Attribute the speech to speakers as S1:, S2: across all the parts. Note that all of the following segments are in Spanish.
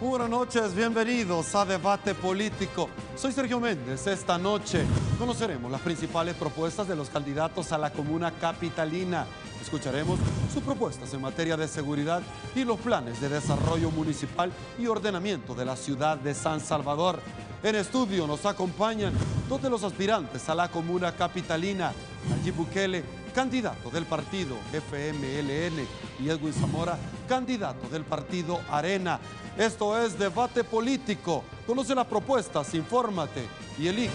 S1: Muy buenas noches, bienvenidos a Debate Político. Soy Sergio Méndez. Esta noche conoceremos las principales propuestas de los candidatos a la comuna capitalina. Escucharemos sus propuestas en materia de seguridad y los planes de desarrollo municipal y ordenamiento de la ciudad de San Salvador. En estudio nos acompañan dos de los aspirantes a la comuna capitalina, Nayib Bukele, candidato del partido FMLN, y Edwin Zamora, candidato del partido Arena. Esto es Debate Político. Conoce las propuestas, infórmate y elige.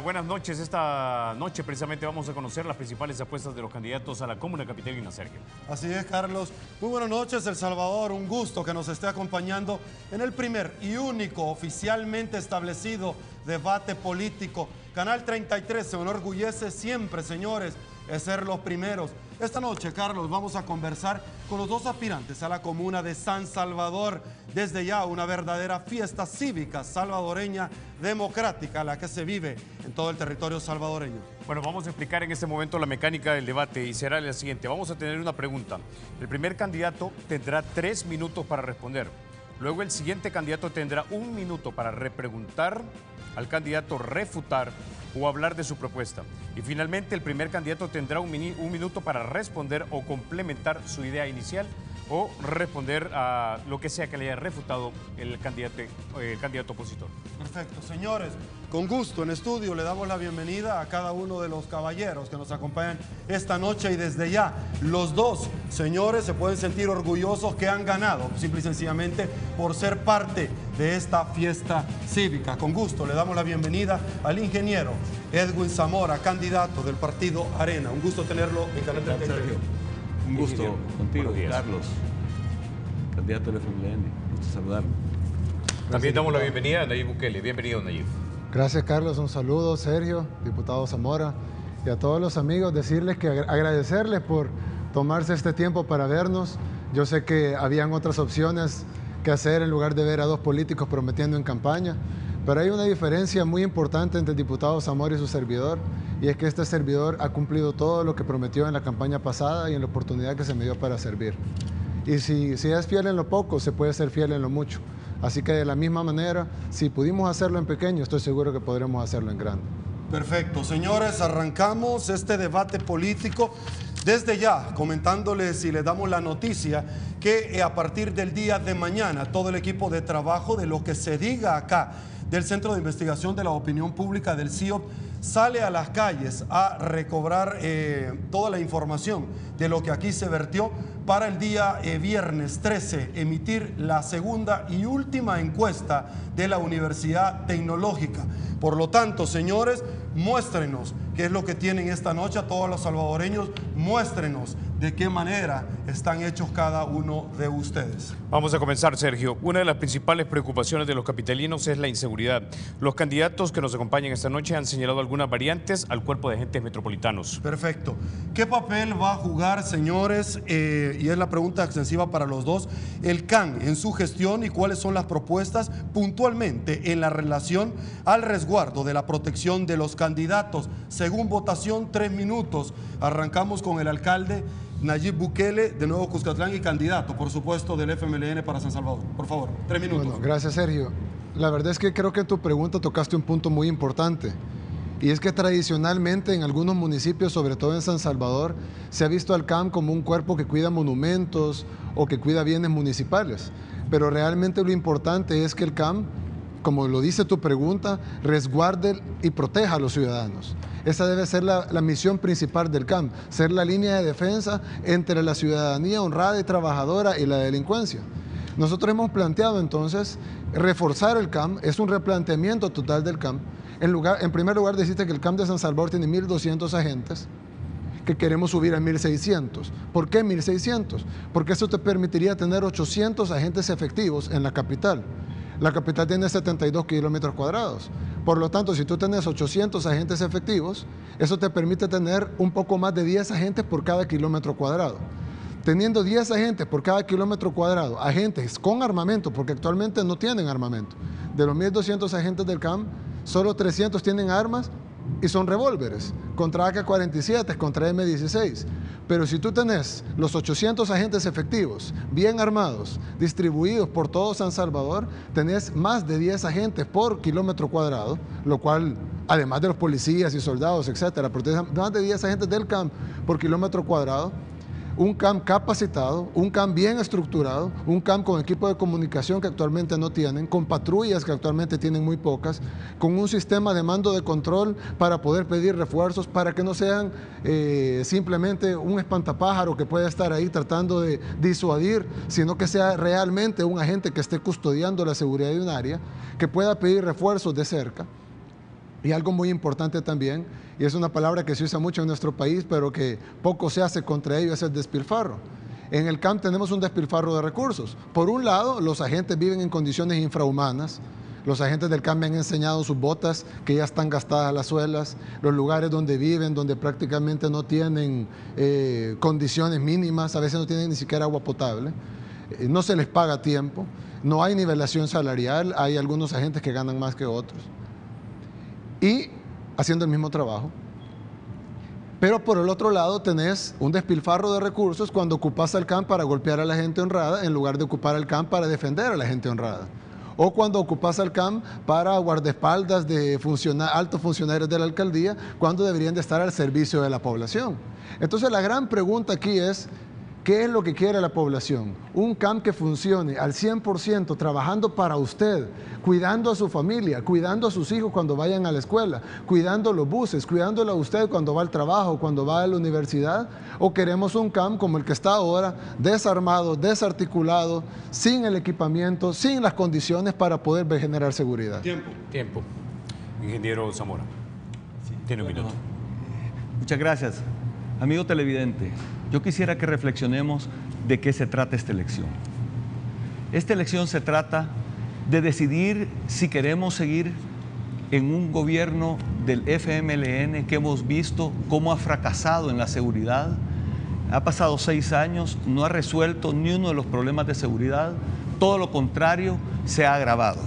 S2: Buenas noches. Esta noche precisamente vamos a conocer las principales apuestas de los candidatos a la comuna capitalina, Sergio.
S1: Así es, Carlos. Muy buenas noches, El Salvador. Un gusto que nos esté acompañando en el primer y único oficialmente establecido Debate Político. Canal 33 se enorgullece siempre, señores, de ser los primeros. Esta noche, Carlos, vamos a conversar con los dos aspirantes a la comuna de San Salvador. Desde ya una verdadera fiesta cívica salvadoreña democrática, la que se vive en todo el territorio salvadoreño.
S2: Bueno, vamos a explicar en este momento la mecánica del debate y será la siguiente. Vamos a tener una pregunta. El primer candidato tendrá 3 minutos para responder. Luego el siguiente candidato tendrá 1 minuto para repreguntar al candidato, refutar o hablar de su propuesta. Y finalmente el primer candidato tendrá un minuto para responder o complementar su idea inicial o responder a lo que sea que le haya refutado el candidato opositor.
S1: Perfecto, señores. Con gusto en estudio le damos la bienvenida a cada uno de los caballeros que nos acompañan esta noche, y desde ya los dos señores se pueden sentir orgullosos que han ganado, simple y sencillamente por ser parte de esta fiesta cívica. Con gusto le damos la bienvenida al ingeniero Edwin Zamora, candidato del partido Arena. Un gusto tenerlo en Canal 33.
S3: Un gusto contigo, Carlos, candidato del FMLN. Gusto saludarlo.
S2: También damos la bienvenida a Nayib Bukele. Bienvenido, Nayib.
S4: Gracias, Carlos. Un saludo, Sergio, diputado Zamora, y a todos los amigos, decirles que agradecerles por tomarse este tiempo para vernos. Yo sé que habían otras opciones que hacer en lugar de ver a dos políticos prometiendo en campaña, pero hay una diferencia muy importante entre el diputado Zamora y su servidor, y es que este servidor ha cumplido todo lo que prometió en la campaña pasada y en la oportunidad que se me dio para servir. Y si es fiel en lo poco, se puede ser fiel en lo mucho. Así que de la misma manera, si pudimos hacerlo en pequeño, estoy seguro que podremos hacerlo en grande.
S1: Perfecto, señores, arrancamos este debate político desde ya, comentándoles y les damos la noticia que a partir del día de mañana todo el equipo de trabajo de lo que se diga acá del Centro de Investigación de la Opinión Pública del CIOP sale a las calles a recobrar toda la información de lo que aquí se vertió para el día viernes 13 emitir la segunda y última encuesta de la Universidad Tecnológica. Por lo tanto, señores, muéstrenos qué es lo que tienen esta noche a todos los salvadoreños, muéstrenos de qué manera están hechos cada uno de ustedes.
S2: Vamos a comenzar, Sergio. Una de las principales preocupaciones de los capitalinos es la inseguridad. Los candidatos que nos acompañan esta noche han señalado algunas variantes al cuerpo de agentes metropolitanos.
S1: Perfecto. ¿Qué papel va a jugar, señores? Y es la pregunta extensiva para los dos. El CAN en su gestión y cuáles son las propuestas puntualmente en la relación al resguardo de la protección de los candidatos. Según votación, 3 minutos. Arrancamos con el alcalde Nayib Bukele, de Nuevo Cuscatlán y candidato, por supuesto, del FMLN para San Salvador. Por favor, 3 minutos.
S4: Bueno, gracias, Sergio. La verdad es que creo que en tu pregunta tocaste un punto muy importante. Y es que tradicionalmente en algunos municipios, sobre todo en San Salvador, se ha visto al CAM como un cuerpo que cuida monumentos o que cuida bienes municipales. Pero realmente lo importante es que el CAM, como lo dice tu pregunta, resguarde y proteja a los ciudadanos. Esa debe ser la misión principal del CAM, ser la línea de defensa entre la ciudadanía honrada y trabajadora y la delincuencia. Nosotros hemos planteado entonces reforzar el CAM, es un replanteamiento total del CAM. En primer lugar, deciste que el CAM de San Salvador tiene 1.200 agentes que queremos subir a 1.600. ¿Por qué 1.600? Porque eso te permitiría tener 800 agentes efectivos en la capital. La capital tiene 72 kilómetros cuadrados. Por lo tanto, si tú tienes 800 agentes efectivos, eso te permite tener un poco más de 10 agentes por cada kilómetro cuadrado. Teniendo 10 agentes por cada kilómetro cuadrado, agentes con armamento, porque actualmente no tienen armamento. De los 1.200 agentes del CAM, solo 300 tienen armas y son revólveres, contra AK-47, contra M16. Pero si tú tenés los 800 agentes efectivos, bien armados, distribuidos por todo San Salvador, tenés más de 10 agentes por kilómetro cuadrado, lo cual, además de los policías y soldados, etcétera, pero tenés más de 10 agentes del CAM por kilómetro cuadrado, un CAM capacitado, un CAM bien estructurado, un CAM con equipo de comunicación que actualmente no tienen, con patrullas que actualmente tienen muy pocas, con un sistema de mando de control para poder pedir refuerzos, para que no sean simplemente un espantapájaro que pueda estar ahí tratando de disuadir, sino que sea realmente un agente que esté custodiando la seguridad de un área, que pueda pedir refuerzos de cerca. Y algo muy importante también, y es una palabra que se usa mucho en nuestro país, pero que poco se hace contra ello, es el despilfarro. En el CAM tenemos un despilfarro de recursos. Por un lado, los agentes viven en condiciones infrahumanas. Los agentes del CAM me han enseñado sus botas, que ya están gastadas las suelas, los lugares donde viven, donde prácticamente no tienen condiciones mínimas, a veces no tienen ni siquiera agua potable, no se les paga a tiempo, no hay nivelación salarial, hay algunos agentes que ganan más que otros. Y haciendo el mismo trabajo. Pero por el otro lado tenés un despilfarro de recursos cuando ocupas al CAM para golpear a la gente honrada en lugar de ocupar al CAM para defender a la gente honrada. O cuando ocupas al CAM para guardaespaldas de altos funcionarios de la alcaldía cuando deberían de estar al servicio de la población. Entonces la gran pregunta aquí es, ¿qué es lo que quiere la población? Un CAM que funcione al 100%, trabajando para usted, cuidando a su familia, cuidando a sus hijos cuando vayan a la escuela, cuidando los buses, cuidándolo a usted cuando va al trabajo, cuando va a la universidad. ¿O queremos un CAM como el que está ahora, desarmado, desarticulado, sin el equipamiento, sin las condiciones para poder generar seguridad?
S2: Tiempo. Ingeniero Zamora. Tiene un minuto.
S5: Muchas gracias. Amigo televidente, yo quisiera que reflexionemos de qué se trata esta elección. Esta elección se trata de decidir si queremos seguir en un gobierno del FMLN que hemos visto cómo ha fracasado en la seguridad. Ha pasado 6 años, no ha resuelto ni uno de los problemas de seguridad, todo lo contrario, se ha agravado.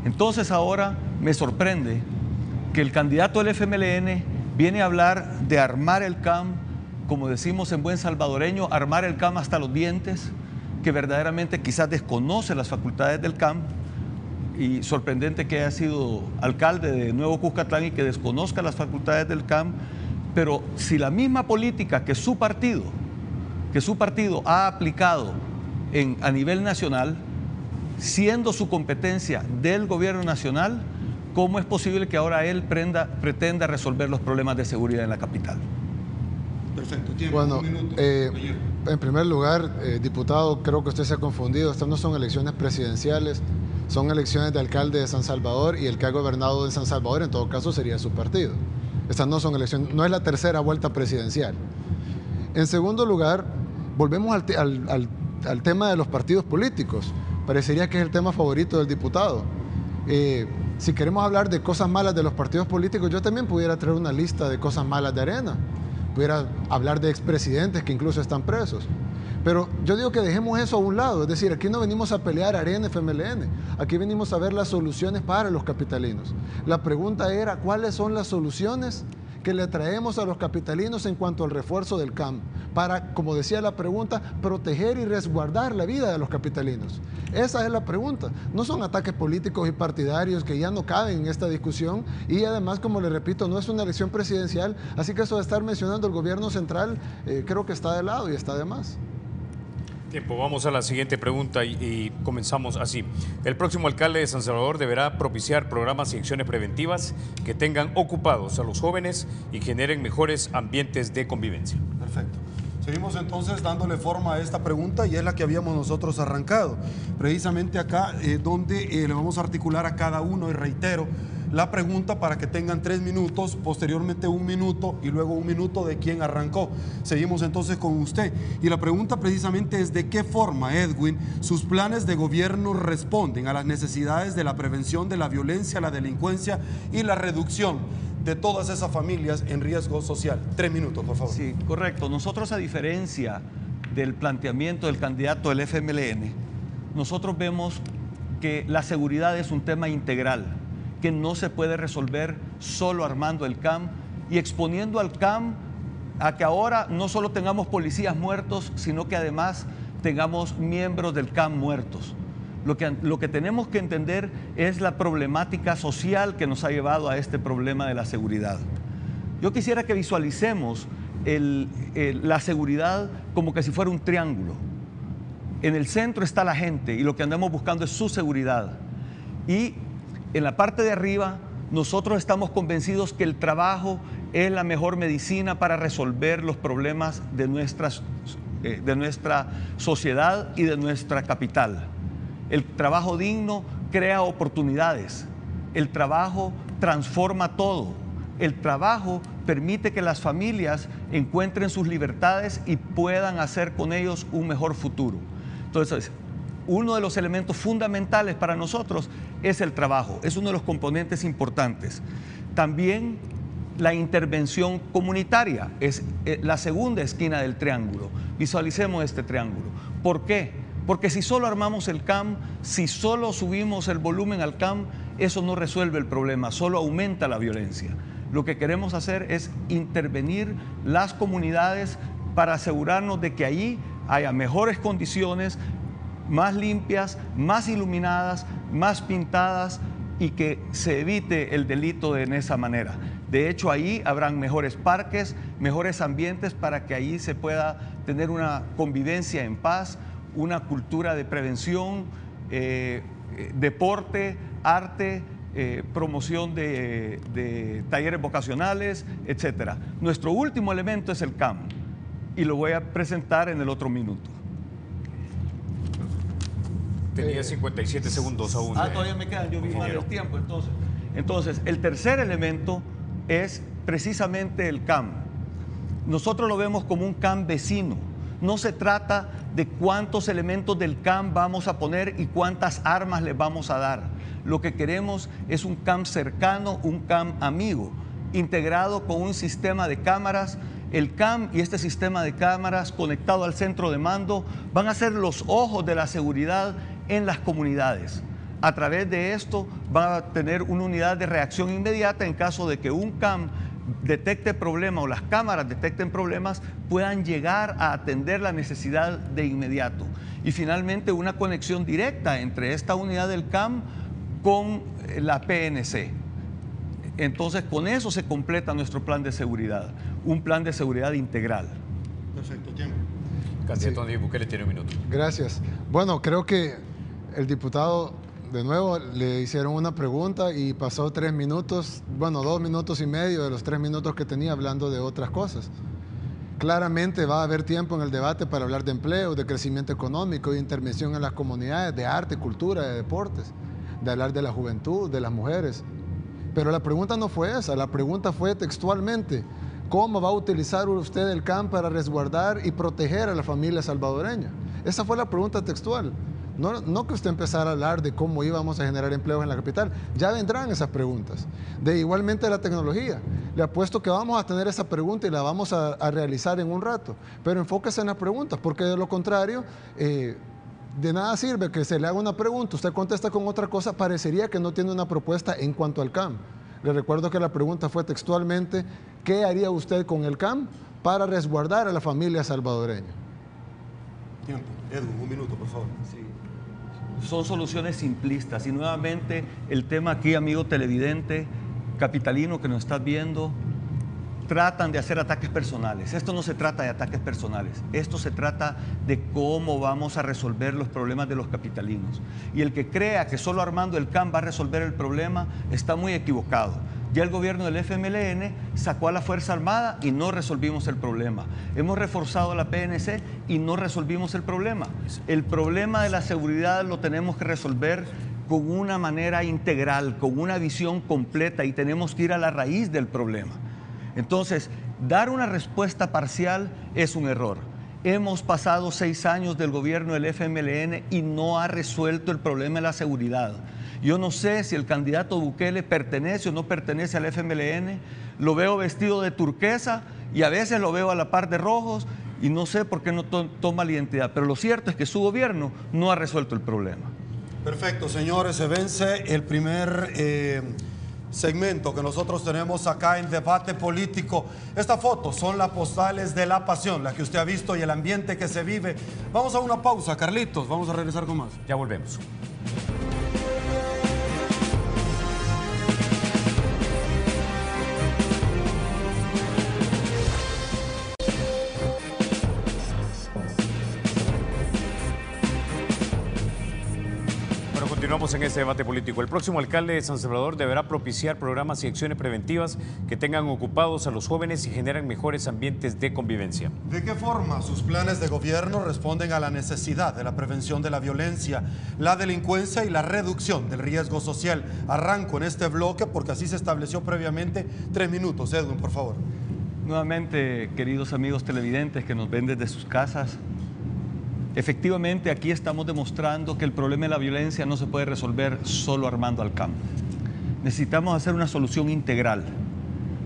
S5: Entonces ahora me sorprende que el candidato del FMLN viene a hablar de armar el CAM, como decimos en buen salvadoreño, armar el CAM hasta los dientes, que verdaderamente quizás desconoce las facultades del CAM, y sorprendente que haya sido alcalde de Nuevo Cuscatlán y que desconozca las facultades del CAM, pero si la misma política que su partido ha aplicado a nivel nacional, siendo su competencia del gobierno nacional, ¿cómo es posible que ahora él pretenda resolver los problemas de seguridad en la capital?
S1: Perfecto, tiempo.
S4: Bueno,
S1: Un minuto.
S4: en primer lugar, diputado, creo que usted se ha confundido. Estas no son elecciones presidenciales, son elecciones de alcalde de San Salvador, y el que ha gobernado en San Salvador en todo caso sería su partido. Estas no son elecciones, no es la tercera vuelta presidencial. En segundo lugar, volvemos al tema de los partidos políticos. Parecería que es el tema favorito del diputado. Si queremos hablar de cosas malas de los partidos políticos, yo también pudiera traer una lista de cosas malas de Arena. Pudiera hablar de expresidentes que incluso están presos. Pero yo digo que dejemos eso a un lado. Es decir, aquí no venimos a pelear Arena FMLN. Aquí venimos a ver las soluciones para los capitalinos. La pregunta era, ¿cuáles son las soluciones que le traemos a los capitalinos en cuanto al refuerzo del CAM? Para, como decía la pregunta, proteger y resguardar la vida de los capitalinos. Esa es la pregunta. No son ataques políticos y partidarios que ya no caben en esta discusión, y además, como le repito, no es una elección presidencial, así que eso de estar mencionando el gobierno central creo que está de lado y está de más.
S2: Tiempo, vamos a la siguiente pregunta y comenzamos así. El próximo alcalde de San Salvador deberá propiciar programas y acciones preventivas que tengan ocupados a los jóvenes y generen mejores ambientes de convivencia.
S1: Perfecto. Seguimos entonces dándole forma a esta pregunta, y es la que habíamos nosotros arrancado. Precisamente acá donde le vamos a articular a cada uno, y reitero, la pregunta para que tengan 3 minutos, posteriormente 1 minuto y luego 1 minuto de quién arrancó. Seguimos entonces con usted. Y la pregunta precisamente es de qué forma, Edwin, sus planes de gobierno responden a las necesidades de la prevención de la violencia, la delincuencia y la reducción de todas esas familias en riesgo social. 3 minutos, por favor.
S5: Sí, correcto. Nosotros, a diferencia del planteamiento del candidato del FMLN, nosotros vemos que la seguridad es un tema integral, que no se puede resolver solo armando el CAM y exponiendo al CAM a que ahora no solo tengamos policías muertos, sino que además tengamos miembros del CAM muertos. Lo que tenemos que entender es la problemática social que nos ha llevado a este problema de la seguridad. Yo quisiera que visualicemos la seguridad como que si fuera un triángulo. En el centro está la gente y lo que andamos buscando es su seguridad. Y en la parte de arriba nosotros estamos convencidos que el trabajo es la mejor medicina para resolver los problemas de nuestra sociedad y de nuestra capital. El trabajo digno crea oportunidades. El trabajo transforma todo. El trabajo permite que las familias encuentren sus libertades y puedan hacer con ellos un mejor futuro. Entonces, uno de los elementos fundamentales para nosotros es el trabajo. Es uno de los componentes importantes. También la intervención comunitaria es la segunda esquina del triángulo. Visualicemos este triángulo. ¿Por qué? Porque si solo armamos el CAM, si solo subimos el volumen al CAM, eso no resuelve el problema, solo aumenta la violencia. Lo que queremos hacer es intervenir las comunidades para asegurarnos de que allí haya mejores condiciones, más limpias, más iluminadas, más pintadas y que se evite el delito en esa manera. De hecho, ahí habrán mejores parques, mejores ambientes para que allí se pueda tener una convivencia en paz, una cultura de prevención, deporte, arte, promoción de talleres vocacionales, etc. Nuestro último elemento es el CAM y lo voy a presentar en el otro minuto.
S2: Tenía 57 segundos aún.
S5: Todavía me quedan, yo vi mal el tiempo entonces. Entonces, el tercer elemento es precisamente el CAM. Nosotros lo vemos como un CAM vecino. No se trata de cuántos elementos del CAM vamos a poner y cuántas armas les vamos a dar. Lo que queremos es un CAM cercano, un CAM amigo, integrado con un sistema de cámaras. El CAM y este sistema de cámaras conectado al centro de mando van a ser los ojos de la seguridad en las comunidades. A través de esto van a tener una unidad de reacción inmediata en caso de que un CAM detecte problemas o las cámaras detecten problemas, puedan llegar a atender la necesidad de inmediato. Y finalmente una conexión directa entre esta unidad del CAM con la PNC. Entonces con eso se completa nuestro plan de seguridad, un plan de seguridad integral.
S1: Perfecto, tiempo.
S2: Candidato Nayib Bukele tiene 1 minuto.
S4: Gracias. Bueno, creo que el diputado de nuevo le hicieron una pregunta y pasó 3 minutos, bueno, 2 minutos y medio de los 3 minutos que tenía hablando de otras cosas. Claramente va a haber tiempo en el debate para hablar de empleo, de crecimiento económico, de intervención en las comunidades, de arte, cultura, de deportes, de hablar de la juventud, de las mujeres. Pero la pregunta no fue esa, la pregunta fue textualmente, ¿cómo va a utilizar usted el CAM para resguardar y proteger a la familia salvadoreña? Esa fue la pregunta textual. No que usted empezara a hablar de cómo íbamos a generar empleos en la capital. Ya vendrán esas preguntas. De igualmente la tecnología. Le apuesto que vamos a tener esa pregunta y la vamos a realizar en un rato. Pero enfóquese en las preguntas, porque de lo contrario, de nada sirve que se le haga una pregunta, usted contesta con otra cosa, parecería que no tiene una propuesta en cuanto al CAM. Le recuerdo que la pregunta fue textualmente, ¿qué haría usted con el CAM para resguardar a la familia salvadoreña?
S1: Tiempo. Edwin, 1 minuto, por favor.
S5: Sí. Son soluciones simplistas y nuevamente el tema aquí, amigo televidente, capitalino que nos estás viendo, tratan de hacer ataques personales. Esto no se trata de ataques personales, esto se trata de cómo vamos a resolver los problemas de los capitalinos. Y el que crea que solo armando el CAM va a resolver el problema está muy equivocado. Ya el gobierno del FMLN sacó a la Fuerza Armada y no resolvimos el problema. Hemos reforzado a la PNC y no resolvimos el problema. El problema de la seguridad lo tenemos que resolver con una manera integral, con una visión completa, y tenemos que ir a la raíz del problema. Entonces, dar una respuesta parcial es un error. Hemos pasado 6 años del gobierno del FMLN y no ha resuelto el problema de la seguridad. Yo no sé si el candidato Bukele pertenece o no pertenece al FMLN. Lo veo vestido de turquesa y a veces lo veo a la par de rojos y no sé por qué no toma la identidad. Pero lo cierto es que su gobierno no ha resuelto el problema.
S1: Perfecto, señores. Se vence el primer segmento que nosotros tenemos acá en Debate Político. Estas fotos son las postales de la pasión, la que usted ha visto y el ambiente que se vive. Vamos a una pausa, Carlitos. Vamos a regresar con más.
S2: Ya volvemos. Continuamos en este debate político. El próximo alcalde de San Salvador deberá propiciar programas y acciones preventivas que tengan ocupados a los jóvenes y generen mejores ambientes de convivencia.
S1: ¿De qué forma sus planes de gobierno responden a la necesidad de la prevención de la violencia, la delincuencia y la reducción del riesgo social? Arranco en este bloque porque así se estableció previamente. 3 minutos. Edwin, por favor.
S5: Nuevamente, queridos amigos televidentes que nos ven desde sus casas, efectivamente, aquí estamos demostrando que el problema de la violencia no se puede resolver solo armando al campo. Necesitamos hacer una solución integral.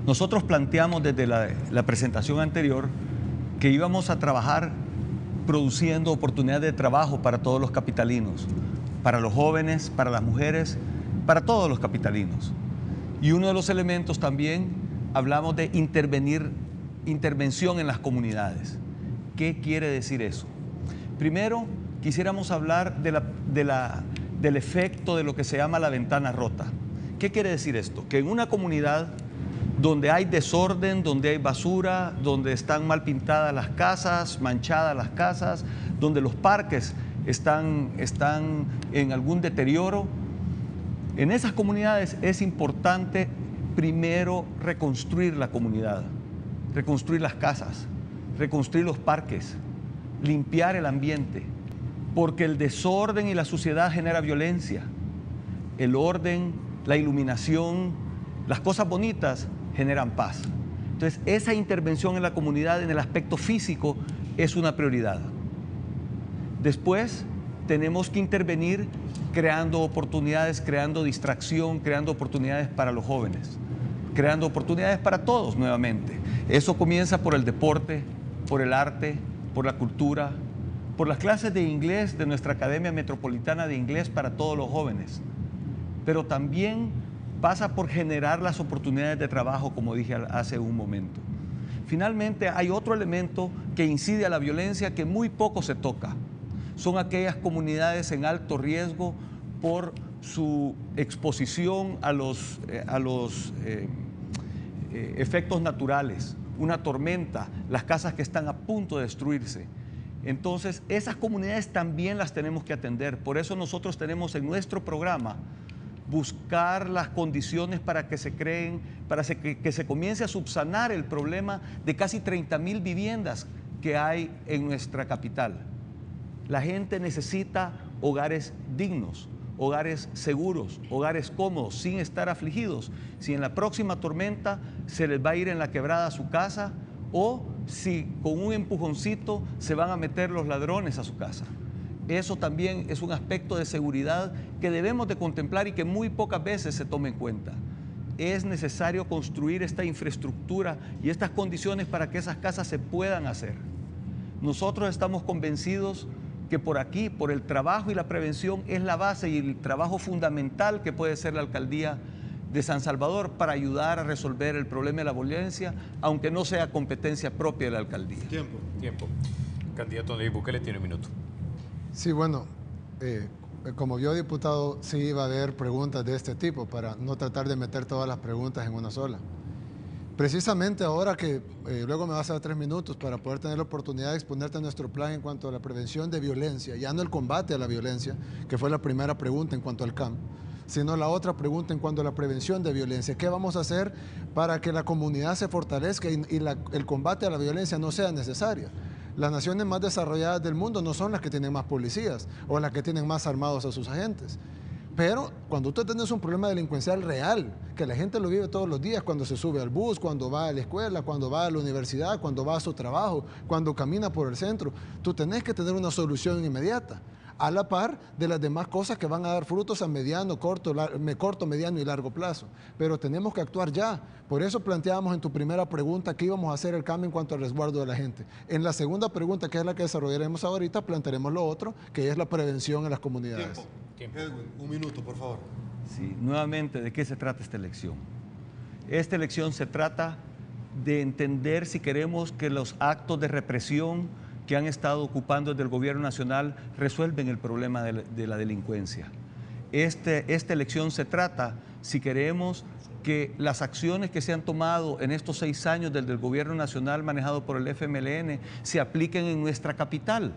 S5: Nosotros planteamos desde la presentación anterior que íbamos a trabajar produciendo oportunidades de trabajo para todos los capitalinos, para los jóvenes, para las mujeres, para todos los capitalinos. Y uno de los elementos también, hablamos de intervención en las comunidades. ¿Qué quiere decir eso? Primero, quisiéramos hablar del efecto de lo que se llama la ventana rota. ¿Qué quiere decir esto? Que en una comunidad donde hay desorden, donde hay basura, donde están mal pintadas las casas, manchadas las casas, donde los parques están en algún deterioro, en esas comunidades es importante primero reconstruir la comunidad, reconstruir las casas, reconstruir los parques, limpiar el ambiente, porque el desorden y la suciedad genera violencia. El orden, la iluminación, las cosas bonitas generan paz. Entonces, esa intervención en la comunidad en el aspecto físico es una prioridad. Después, tenemos que intervenir creando oportunidades, creando distracción, creando oportunidades para los jóvenes, creando oportunidades para todos nuevamente. Eso comienza por el deporte, por el arte, por la cultura, por las clases de inglés de nuestra Academia Metropolitana de Inglés para todos los jóvenes. Pero también pasa por generar las oportunidades de trabajo, como dije hace un momento. Finalmente, hay otro elemento que incide a la violencia que muy poco se toca. Son aquellas comunidades en alto riesgo por su exposición a los efectos naturales. Una tormenta, las casas que están a punto de destruirse. Entonces, esas comunidades también las tenemos que atender. Por eso nosotros tenemos en nuestro programa buscar las condiciones para que se creen, para que se comience a subsanar el problema de casi 30,000 viviendas que hay en nuestra capital. La gente necesita hogares dignos, hogares seguros, hogares cómodos, sin estar afligidos. Si en la próxima tormenta se les va a ir en la quebrada a su casa o si con un empujoncito se van a meter los ladrones a su casa. Eso también es un aspecto de seguridad que debemos de contemplar y que muy pocas veces se toma en cuenta. Es necesario construir esta infraestructura y estas condiciones para que esas casas se puedan hacer. Nosotros estamos convencidos que por aquí, por el trabajo y la prevención, es la base y el trabajo fundamental que puede ser la alcaldía de San Salvador para ayudar a resolver el problema de la violencia, aunque no sea competencia propia de la alcaldía.
S2: Tiempo. Candidato Nayib Bukele tiene un minuto.
S4: Sí, bueno, como yo diputado, sí iba a haber preguntas de este tipo para no tratar de meter todas las preguntas en una sola. Precisamente ahora que luego me vas a dar 3 minutos para poder tener la oportunidad de exponerte nuestro plan en cuanto a la prevención de violencia, ya no el combate a la violencia, que fue la primera pregunta en cuanto al CAM, sino la otra pregunta en cuanto a la prevención de violencia. ¿Qué vamos a hacer para que la comunidad se fortalezca y el combate a la violencia no sea necesaria? Las naciones más desarrolladas del mundo no son las que tienen más policías o las que tienen más armados a sus agentes. Pero cuando usted tiene un problema delincuencial real, que la gente lo vive todos los días, cuando se sube al bus, cuando va a la escuela, cuando va a la universidad, cuando va a su trabajo, cuando camina por el centro, tú tenés que tener una solución inmediata, a la par de las demás cosas que van a dar frutos a mediano, corto, mediano y largo plazo. Pero tenemos que actuar ya. Por eso planteábamos en tu primera pregunta que íbamos a hacer el cambio en cuanto al resguardo de la gente. En la segunda pregunta, que es la que desarrollaremos ahorita, plantearemos lo otro, que es la prevención en las comunidades.
S1: Tiempo. Edwin, un minuto, por favor.
S5: Sí, nuevamente, ¿de qué se trata esta elección? Esta elección se trata de entender si queremos que los actos de represión que han estado ocupando desde el gobierno nacional resuelven el problema de la delincuencia. Esta elección se trata si queremos que las acciones que se han tomado en estos 6 años desde el gobierno nacional manejado por el FMLN se apliquen en nuestra capital.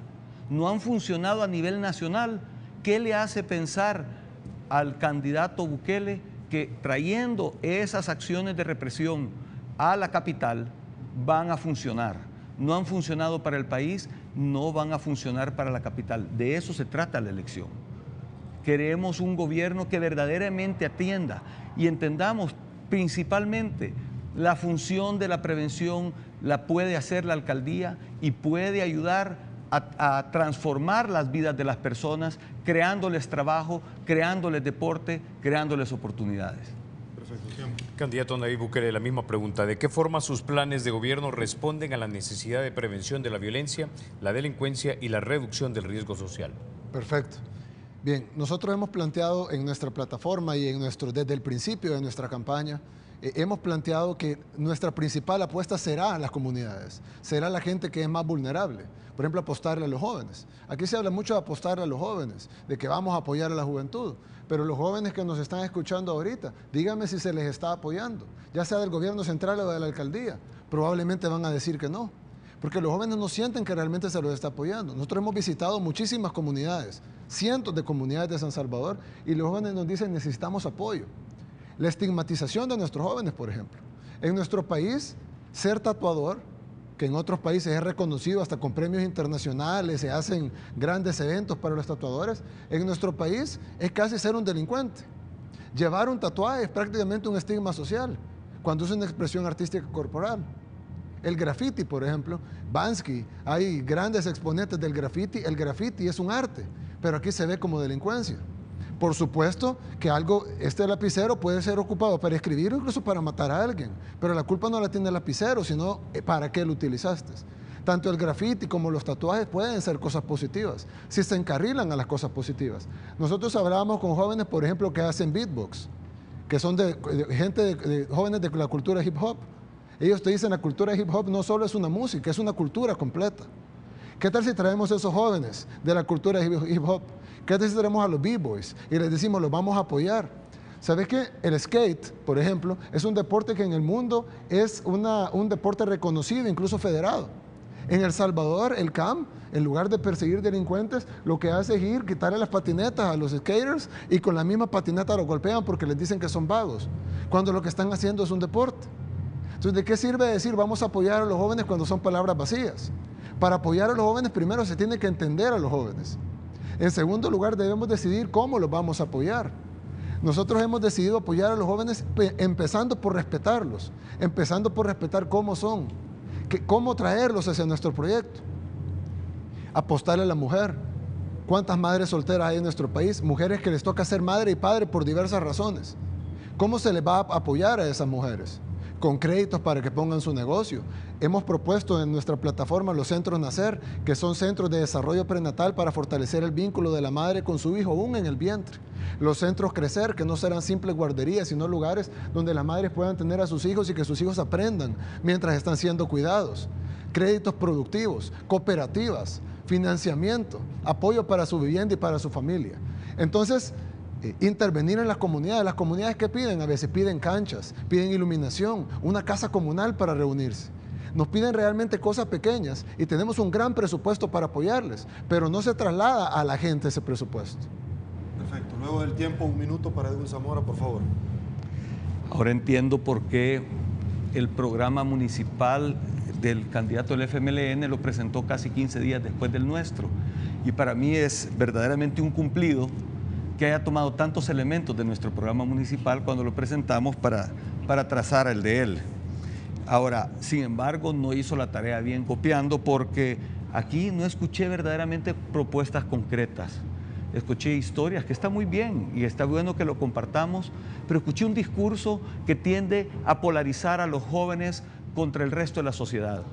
S5: No han funcionado a nivel nacional. ¿Qué le hace pensar al candidato Bukele que trayendo esas acciones de represión a la capital van a funcionar? No han funcionado para el país, no van a funcionar para la capital. De eso se trata la elección. Queremos un gobierno que verdaderamente atienda y entendamos principalmente la función de la prevención la puede hacer la alcaldía y puede ayudar a transformar las vidas de las personas, creándoles trabajo, creándoles deporte, creándoles oportunidades.
S2: Candidato Nayib Bukele, la misma pregunta. ¿De qué forma sus planes de gobierno responden a la necesidad de prevención de la violencia, la delincuencia y la reducción del riesgo social?
S4: Perfecto. Bien, nosotros hemos planteado en nuestra plataforma y desde el principio de nuestra campaña, hemos planteado que nuestra principal apuesta será a las comunidades, será la gente que es más vulnerable. Por ejemplo, apostarle a los jóvenes. Aquí se habla mucho de apostarle a los jóvenes, de que vamos a apoyar a la juventud. Pero los jóvenes que nos están escuchando ahorita, díganme si se les está apoyando, ya sea del gobierno central o de la alcaldía. Probablemente van a decir que no, porque los jóvenes no sienten que realmente se los está apoyando. Nosotros hemos visitado muchísimas comunidades, cientos de comunidades de San Salvador, y los jóvenes nos dicen necesitamos apoyo. La estigmatización de nuestros jóvenes, por ejemplo. En nuestro país, ser tatuador, que en otros países es reconocido hasta con premios internacionales, se hacen grandes eventos para los tatuadores, en nuestro país es casi ser un delincuente. Llevar un tatuaje es prácticamente un estigma social, cuando es una expresión artística corporal. El graffiti, por ejemplo, Bansky, hay grandes exponentes del graffiti, el graffiti es un arte, pero aquí se ve como delincuencia. Por supuesto que este lapicero puede ser ocupado para escribir o incluso para matar a alguien, pero la culpa no la tiene el lapicero, sino para qué lo utilizaste. Tanto el graffiti como los tatuajes pueden ser cosas positivas, si se encarrilan a las cosas positivas. Nosotros hablábamos con jóvenes, por ejemplo, que hacen beatbox, que son jóvenes de la cultura hip hop. Ellos te dicen la cultura hip hop no solo es una música, es una cultura completa. ¿Qué tal si traemos a esos jóvenes de la cultura hip hop? ¿Qué tal si traemos a los b-boys y les decimos, los vamos a apoyar? ¿Sabes qué? El skate, por ejemplo, es un deporte que en el mundo es un deporte reconocido, incluso federado. En El Salvador, el CAM, en lugar de perseguir delincuentes, lo que hace es quitarle las patinetas a los skaters y con la misma patineta los golpean porque les dicen que son vagos, cuando lo que están haciendo es un deporte. Entonces, ¿de qué sirve decir vamos a apoyar a los jóvenes cuando son palabras vacías? Para apoyar a los jóvenes, primero se tiene que entender a los jóvenes. En segundo lugar, debemos decidir cómo los vamos a apoyar. Nosotros hemos decidido apoyar a los jóvenes empezando por respetarlos, empezando por respetar cómo son, cómo traerlos hacia nuestro proyecto. Apostarle a la mujer. ¿Cuántas madres solteras hay en nuestro país? Mujeres que les toca ser madre y padre por diversas razones. ¿Cómo se les va a apoyar a esas mujeres? Con créditos para que pongan su negocio. Hemos propuesto en nuestra plataforma los centros Nacer, que son centros de desarrollo prenatal para fortalecer el vínculo de la madre con su hijo aún en el vientre. Los centros Crecer, que no serán simples guarderías, sino lugares donde las madres puedan tener a sus hijos y que sus hijos aprendan mientras están siendo cuidados. Créditos productivos, cooperativas, financiamiento, apoyo para su vivienda y para su familia. Entonces, intervenir en las comunidades que piden, a veces piden canchas, piden iluminación, una casa comunal para reunirse. Nos piden realmente cosas pequeñas y tenemos un gran presupuesto para apoyarles, pero no se traslada a la gente ese presupuesto.
S1: Perfecto. Luego del tiempo, un minuto para Edwin Zamora, por favor.
S5: Ahora entiendo por qué el programa municipal del candidato del FMLN lo presentó casi 15 días después del nuestro. Y para mí es verdaderamente un cumplido que haya tomado tantos elementos de nuestro programa municipal cuando lo presentamos para trazar el de él. Ahora, sin embargo, no hizo la tarea bien copiando, porque aquí no escuché verdaderamente propuestas concretas. Escuché historias, que está muy bien y está bueno que lo compartamos, pero escuché un discurso que tiende a polarizar a los jóvenes contra el resto de la sociedad.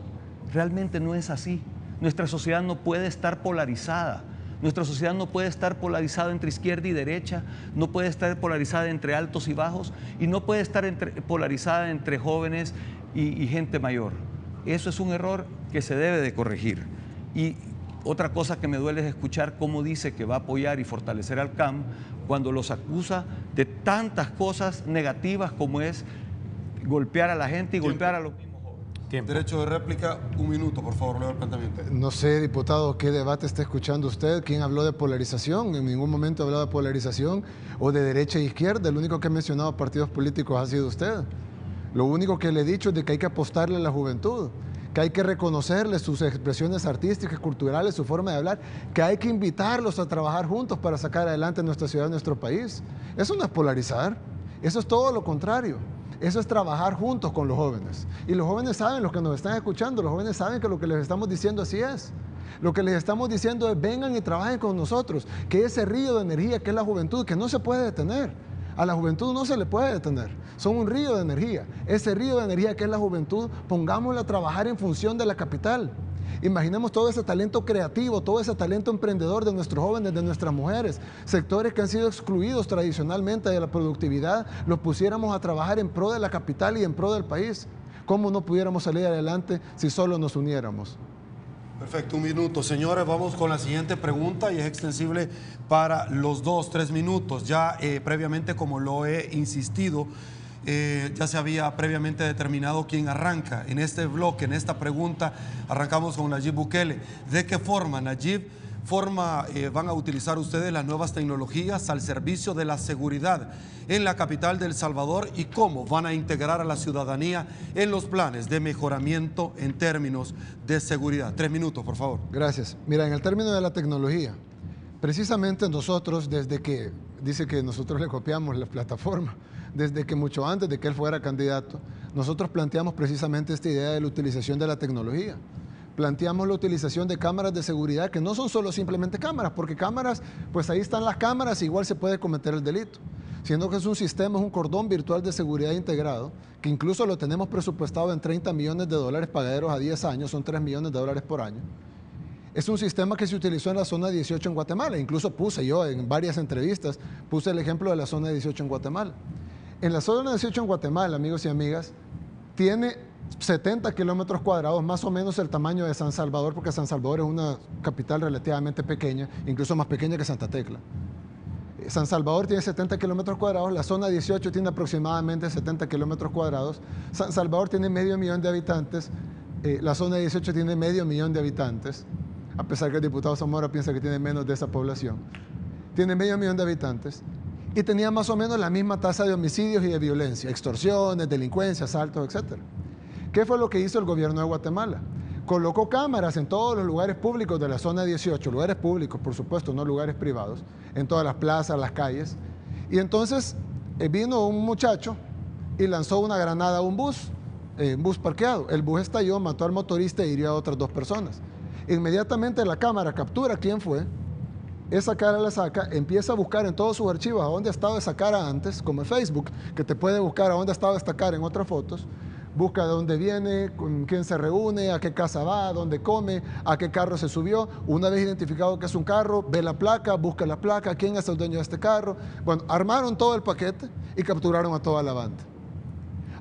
S5: Realmente no es así. Nuestra sociedad no puede estar polarizada. Nuestra sociedad no puede estar polarizada entre izquierda y derecha, no puede estar polarizada entre altos y bajos, y no puede estar polarizada entre jóvenes y gente mayor. Eso es un error que se debe de corregir. Y otra cosa que me duele es escuchar cómo dice que va a apoyar y fortalecer al CAM cuando los acusa de tantas cosas negativas como es golpear a la gente y golpear a los mismos jóvenes.
S2: Tiempo.
S1: Derecho de réplica, 1 minuto, por favor, leo el planteamiento.
S4: No sé, diputado, qué debate está escuchando usted. ¿Quién habló de polarización? En ningún momento ha hablado de polarización o de derecha e izquierda. El único que ha mencionado partidos políticos ha sido usted. Lo único que le he dicho es de que hay que apostarle a la juventud, que hay que reconocerle sus expresiones artísticas, culturales, su forma de hablar, que hay que invitarlos a trabajar juntos para sacar adelante nuestra ciudad, nuestro país. Eso no es polarizar, eso es todo lo contrario. Eso es trabajar juntos con los jóvenes. Y los jóvenes saben, los que nos están escuchando, los jóvenes saben que lo que les estamos diciendo así es. Lo que les estamos diciendo es: vengan y trabajen con nosotros, que ese río de energía que es la juventud, que no se puede detener. A la juventud no se le puede detener, son un río de energía. Ese río de energía que es la juventud, pongámoslo a trabajar en función de la capital. Imaginemos todo ese talento creativo, todo ese talento emprendedor de nuestros jóvenes, de nuestras mujeres, sectores que han sido excluidos tradicionalmente de la productividad, los pusiéramos a trabajar en pro de la capital y en pro del país. ¿Cómo no pudiéramos salir adelante si solo nos uniéramos?
S1: Perfecto, 1 minuto. Señores, vamos con la siguiente pregunta y es extensible para los 2-3 minutos. Ya previamente, como lo he insistido, ya se había previamente determinado quién arranca. En este bloque, en esta pregunta, arrancamos con Nayib Bukele. ¿De qué forma, Nayib, van a utilizar ustedes las nuevas tecnologías al servicio de la seguridad en la capital de El Salvador, y cómo van a integrar a la ciudadanía en los planes de mejoramiento en términos de seguridad? 3 minutos, por favor.
S4: Gracias. Mira, en el término de la tecnología, precisamente nosotros, desde que, dice que nosotros le copiamos la plataforma, desde que mucho antes de que él fuera candidato, nosotros planteamos precisamente esta idea de la utilización de la tecnología. Planteamos la utilización de cámaras de seguridad que no son solo simplemente cámaras, porque cámaras, pues ahí están las cámaras, igual se puede cometer el delito, siendo que es un sistema, es un cordón virtual de seguridad integrado, que incluso lo tenemos presupuestado en $30 millones pagaderos a 10 años, son $3 millones por año. Es un sistema que se utilizó en la zona 18 en Guatemala, incluso puse yo en varias entrevistas, puse el ejemplo de la zona 18 en Guatemala. En la zona 18 en Guatemala, amigos y amigas, tiene 70 kilómetros cuadrados, más o menos el tamaño de San Salvador, porque San Salvador es una capital relativamente pequeña, incluso más pequeña que Santa Tecla. San Salvador tiene 70 kilómetros cuadrados, la zona 18 tiene aproximadamente 70 kilómetros cuadrados, San Salvador tiene 500,000 de habitantes, la zona 18 tiene 500,000 de habitantes, a pesar que el diputado Zamora piensa que tiene menos de esa población. Tiene 500,000 de habitantes y tenía más o menos la misma tasa de homicidios y de violencia, extorsiones, delincuencia, asaltos, etc. ¿Qué fue lo que hizo el gobierno de Guatemala? Colocó cámaras en todos los lugares públicos de la zona 18, lugares públicos, por supuesto, no lugares privados, en todas las plazas, las calles. Y entonces vino un muchacho y lanzó una granada a un bus parqueado. El bus estalló, mató al motorista e hirió a otras 2 personas. Inmediatamente la cámara captura quién fue, esa cara la saca, empieza a buscar en todos sus archivos a dónde ha estado esa cara antes, como en Facebook, que te puede buscar a dónde ha estado esta cara en otras fotos. Busca de dónde viene, con quién se reúne, a qué casa va, a dónde come, a qué carro se subió. Una vez identificado que es un carro, ve la placa, busca la placa, quién es el dueño de este carro. Bueno, armaron todo el paquete y capturaron a toda la banda.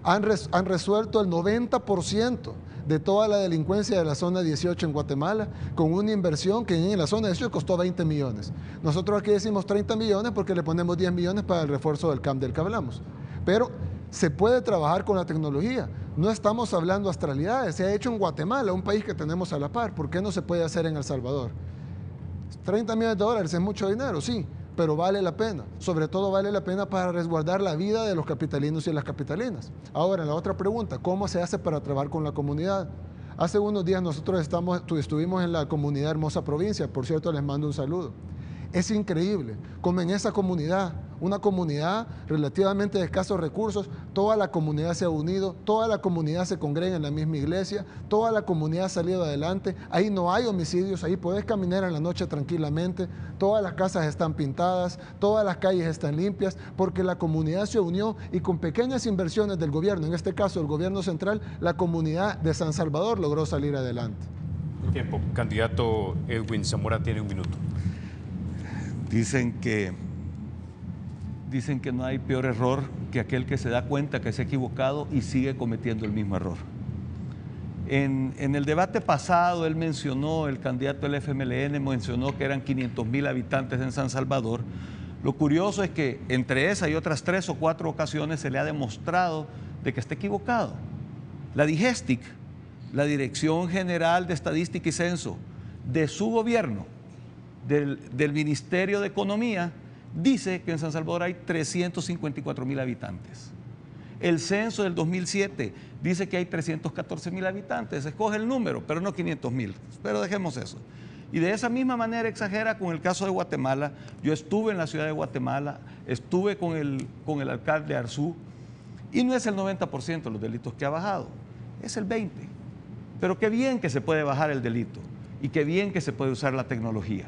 S4: Han resuelto el 90% de toda la delincuencia de la zona 18 en Guatemala con una inversión que en la zona 18 costó 20 millones. Nosotros aquí decimos 30 millones porque le ponemos 10 millones para el refuerzo del CAM del que hablamos. Pero se puede trabajar con la tecnología. No estamos hablando astralidades. Se ha hecho en Guatemala, un país que tenemos a la par. ¿Por qué no se puede hacer en El Salvador? 30 millones de dólares es mucho dinero, sí, pero vale la pena. Sobre todo vale la pena para resguardar la vida de los capitalinos y las capitalinas. Ahora, la otra pregunta, ¿cómo se hace para trabajar con la comunidad? Hace unos días nosotros estuvimos en la comunidad Hermosa Provincia, por cierto, les mando un saludo. Es increíble como en esa comunidad, una comunidad relativamente de escasos recursos, toda la comunidad se ha unido, toda la comunidad se congrega en la misma iglesia, toda la comunidad ha salido adelante, ahí no hay homicidios, ahí puedes caminar en la noche tranquilamente, todas las casas están pintadas, todas las calles están limpias, porque la comunidad se unió y con pequeñas inversiones del gobierno, en este caso el gobierno central, la comunidad de San Salvador logró salir adelante.
S2: Tiempo. Candidato Edwin Zamora tiene un minuto.
S5: Dicen que no hay peor error que aquel que se da cuenta que se ha equivocado y sigue cometiendo el mismo error. En el debate pasado, él mencionó, el candidato del FMLN mencionó que eran 500,000 habitantes en San Salvador. Lo curioso es que entre esa y otras 3 o 4 ocasiones se le ha demostrado de que está equivocado. La DIGESTIC, la Dirección General de Estadística y Censo de su gobierno, del Ministerio de Economía, dice que en San Salvador hay 354,000 habitantes. El censo del 2007 dice que hay 314,000 habitantes. Escoge el número, pero no 500,000. Pero dejemos eso. Y de esa misma manera exagera con el caso de Guatemala. Yo estuve en la ciudad de Guatemala, estuve con el alcalde Arzú, y no es el 90% los delitos que ha bajado, es el 20%. Pero qué bien que se puede bajar el delito y qué bien que se puede usar la tecnología.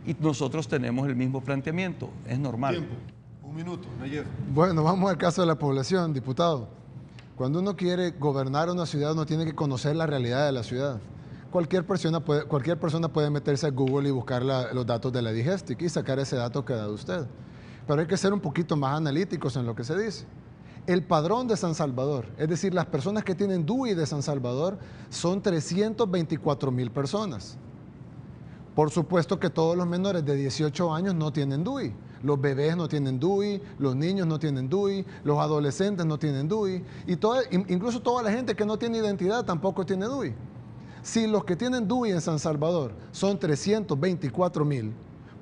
S5: Y nosotros tenemos el mismo planteamiento, es normal.
S1: Tiempo. Un minuto, Nayef.
S4: Bueno, vamos al caso de la población, diputado. Cuando uno quiere gobernar una ciudad, uno tiene que conocer la realidad de la ciudad. Cualquier persona puede meterse a Google y buscar los datos de la DIGESTIC y sacar ese dato que ha dado usted. Pero hay que ser un poquito más analíticos en lo que se dice. El padrón de San Salvador, es decir, las personas que tienen DUI de San Salvador, son 324,000 personas. Por supuesto que todos los menores de 18 años no tienen DUI. Los bebés no tienen DUI, los niños no tienen DUI, los adolescentes no tienen DUI, y incluso toda la gente que no tiene identidad tampoco tiene DUI. Si los que tienen DUI en San Salvador son 324,000,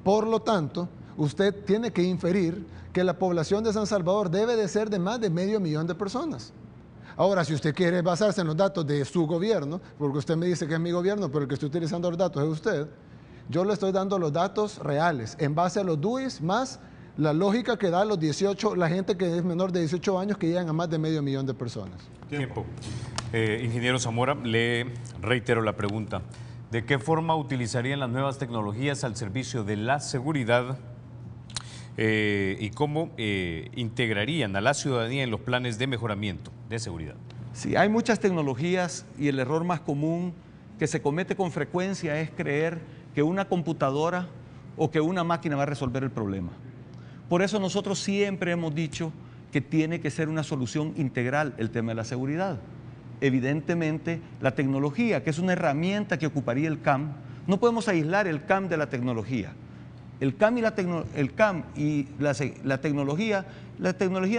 S4: por lo tanto, usted tiene que inferir que la población de San Salvador debe de ser de más de 500,000 de personas. Ahora, si usted quiere basarse en los datos de su gobierno, porque usted me dice que es mi gobierno, pero el que está utilizando los datos es usted, yo le estoy dando los datos reales, en base a los DUIs, más la lógica que da los 18, la gente que es menor de 18 años, que llegan a más de 500,000 de personas.
S2: Tiempo. Ingeniero Zamora, le reitero la pregunta. ¿De qué forma utilizarían las nuevas tecnologías al servicio de la seguridad y cómo integrarían a la ciudadanía en los planes de mejoramiento de seguridad?
S5: Sí, hay muchas tecnologías y el error más común que se comete con frecuencia es creer que una computadora o que una máquina va a resolver el problema. Por eso nosotros siempre hemos dicho que tiene que ser una solución integral el tema de la seguridad. Evidentemente, la tecnología, que es una herramienta que ocuparía el CAM, no podemos aislar el CAM de la tecnología. El CAM y la tecnología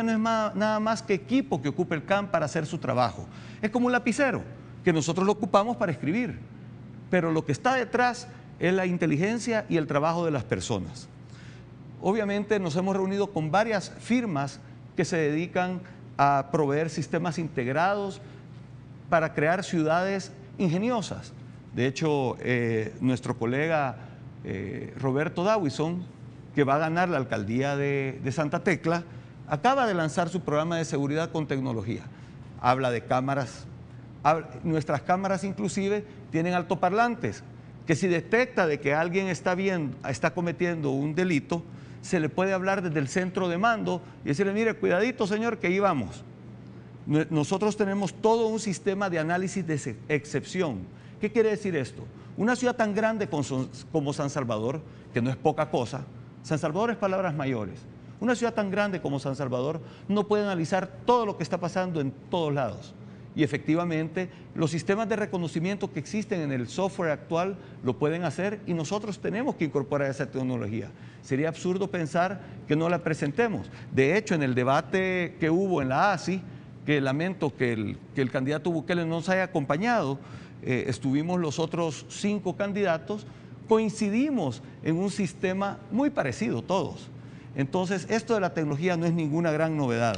S5: no es nada más que equipo que ocupa el CAM para hacer su trabajo. Es como un lapicero, que nosotros lo ocupamos para escribir, pero lo que está detrás es la inteligencia y el trabajo de las personas. Obviamente nos hemos reunido con varias firmas que se dedican a proveer sistemas integrados para crear ciudades ingeniosas. De hecho, nuestro colega Roberto Dawison, que va a ganar la alcaldía de Santa Tecla, acaba de lanzar su programa de seguridad con tecnología. Habla de cámaras, nuestras cámaras inclusive tienen altoparlantes, que si detecta de que alguien está cometiendo un delito, se le puede hablar desde el centro de mando y decirle, mire, cuidadito señor, que ahí vamos. Nosotros tenemos todo un sistema de análisis de excepción. ¿Qué quiere decir esto? Una ciudad tan grande como San Salvador, que no es poca cosa, San Salvador es palabras mayores. Una ciudad tan grande como San Salvador no puede analizar todo lo que está pasando en todos lados. Y efectivamente, los sistemas de reconocimiento que existen en el software actual lo pueden hacer y nosotros tenemos que incorporar esa tecnología. Sería absurdo pensar que no la presentemos. De hecho, en el debate que hubo en la ASI, que lamento que el candidato Bukele no nos haya acompañado, estuvimos los otros 5 candidatos, coincidimos en un sistema muy parecido todos. Entonces, esto de la tecnología no es ninguna gran novedad,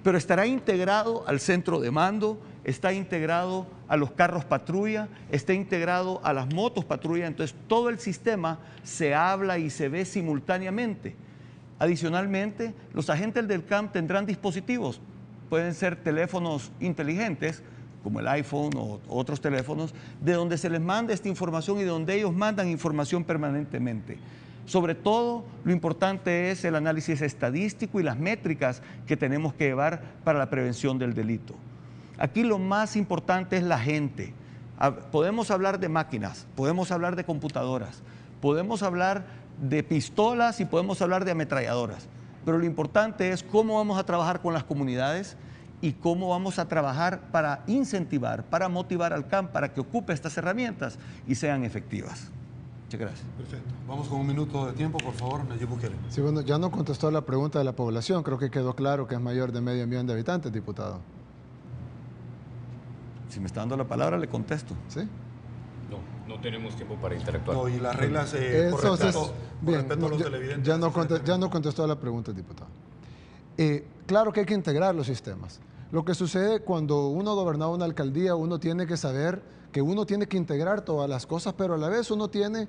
S5: pero estará integrado al centro de mando está integrado a los carros patrulla, está integrado a las motos patrulla, entonces todo el sistema se habla y se ve simultáneamente. Adicionalmente, los agentes del CAM tendrán dispositivos, pueden ser teléfonos inteligentes, como el iPhone o otros teléfonos, de donde se les manda esta información y de donde ellos mandan información permanentemente. Sobre todo, lo importante es el análisis estadístico y las métricas que tenemos que llevar para la prevención del delito. Aquí lo más importante es la gente. Podemos hablar de máquinas, podemos hablar de computadoras, podemos hablar de pistolas y podemos hablar de ametralladoras, pero lo importante es cómo vamos a trabajar con las comunidades y cómo vamos a trabajar para incentivar, para motivar al CAM para que ocupe estas herramientas y sean efectivas. Muchas gracias.
S1: Perfecto. Vamos con un minuto de tiempo, por favor, Nayib Bukele.
S4: Sí, bueno, ya no contestó la pregunta de la población. Creo que quedó claro que es mayor de medio millón de habitantes, diputado.
S5: Si me está dando la palabra, le contesto.
S4: ¿Sí?
S2: No tenemos tiempo para interactuar.
S1: No, y las reglas por respeto a los televidentes.
S4: Ya no contestó a la pregunta, diputado. Claro que hay que integrar los sistemas. Lo que sucede cuando uno gobernaba una alcaldía, uno tiene que saber que uno tiene que integrar todas las cosas, pero a la vez uno tiene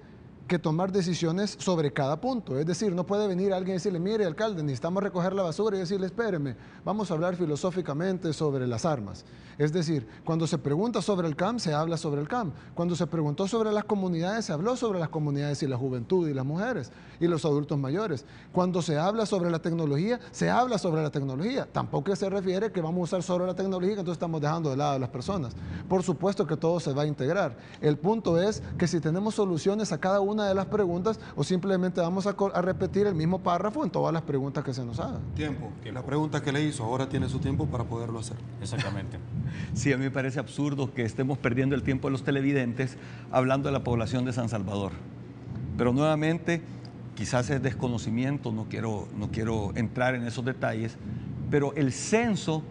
S4: que tomar decisiones sobre cada punto. Es decir, no puede venir alguien y decirle, mire, alcalde, necesitamos recoger la basura y decirle, espéreme, vamos a hablar filosóficamente sobre las armas. Es decir, cuando se pregunta sobre el CAM, se habla sobre el CAM. Cuando se preguntó sobre las comunidades, se habló sobre las comunidades y la juventud y las mujeres y los adultos mayores. Cuando se habla sobre la tecnología, se habla sobre la tecnología. Tampoco se refiere que vamos a usar solo la tecnología, que entonces estamos dejando de lado a las personas. Por supuesto que todo se va a integrar. El punto es que si tenemos soluciones a cada una de las preguntas o simplemente vamos a repetir el mismo párrafo en todas las preguntas que se nos hagan.
S1: Tiempo. La pregunta que le hizo, ahora tiene su tiempo para poderlo hacer.
S2: Exactamente.
S5: Sí, a mí me parece absurdo que estemos perdiendo el tiempo de los televidentes hablando de la población de San Salvador. Pero nuevamente, quizás es desconocimiento, no quiero entrar en esos detalles, pero el censo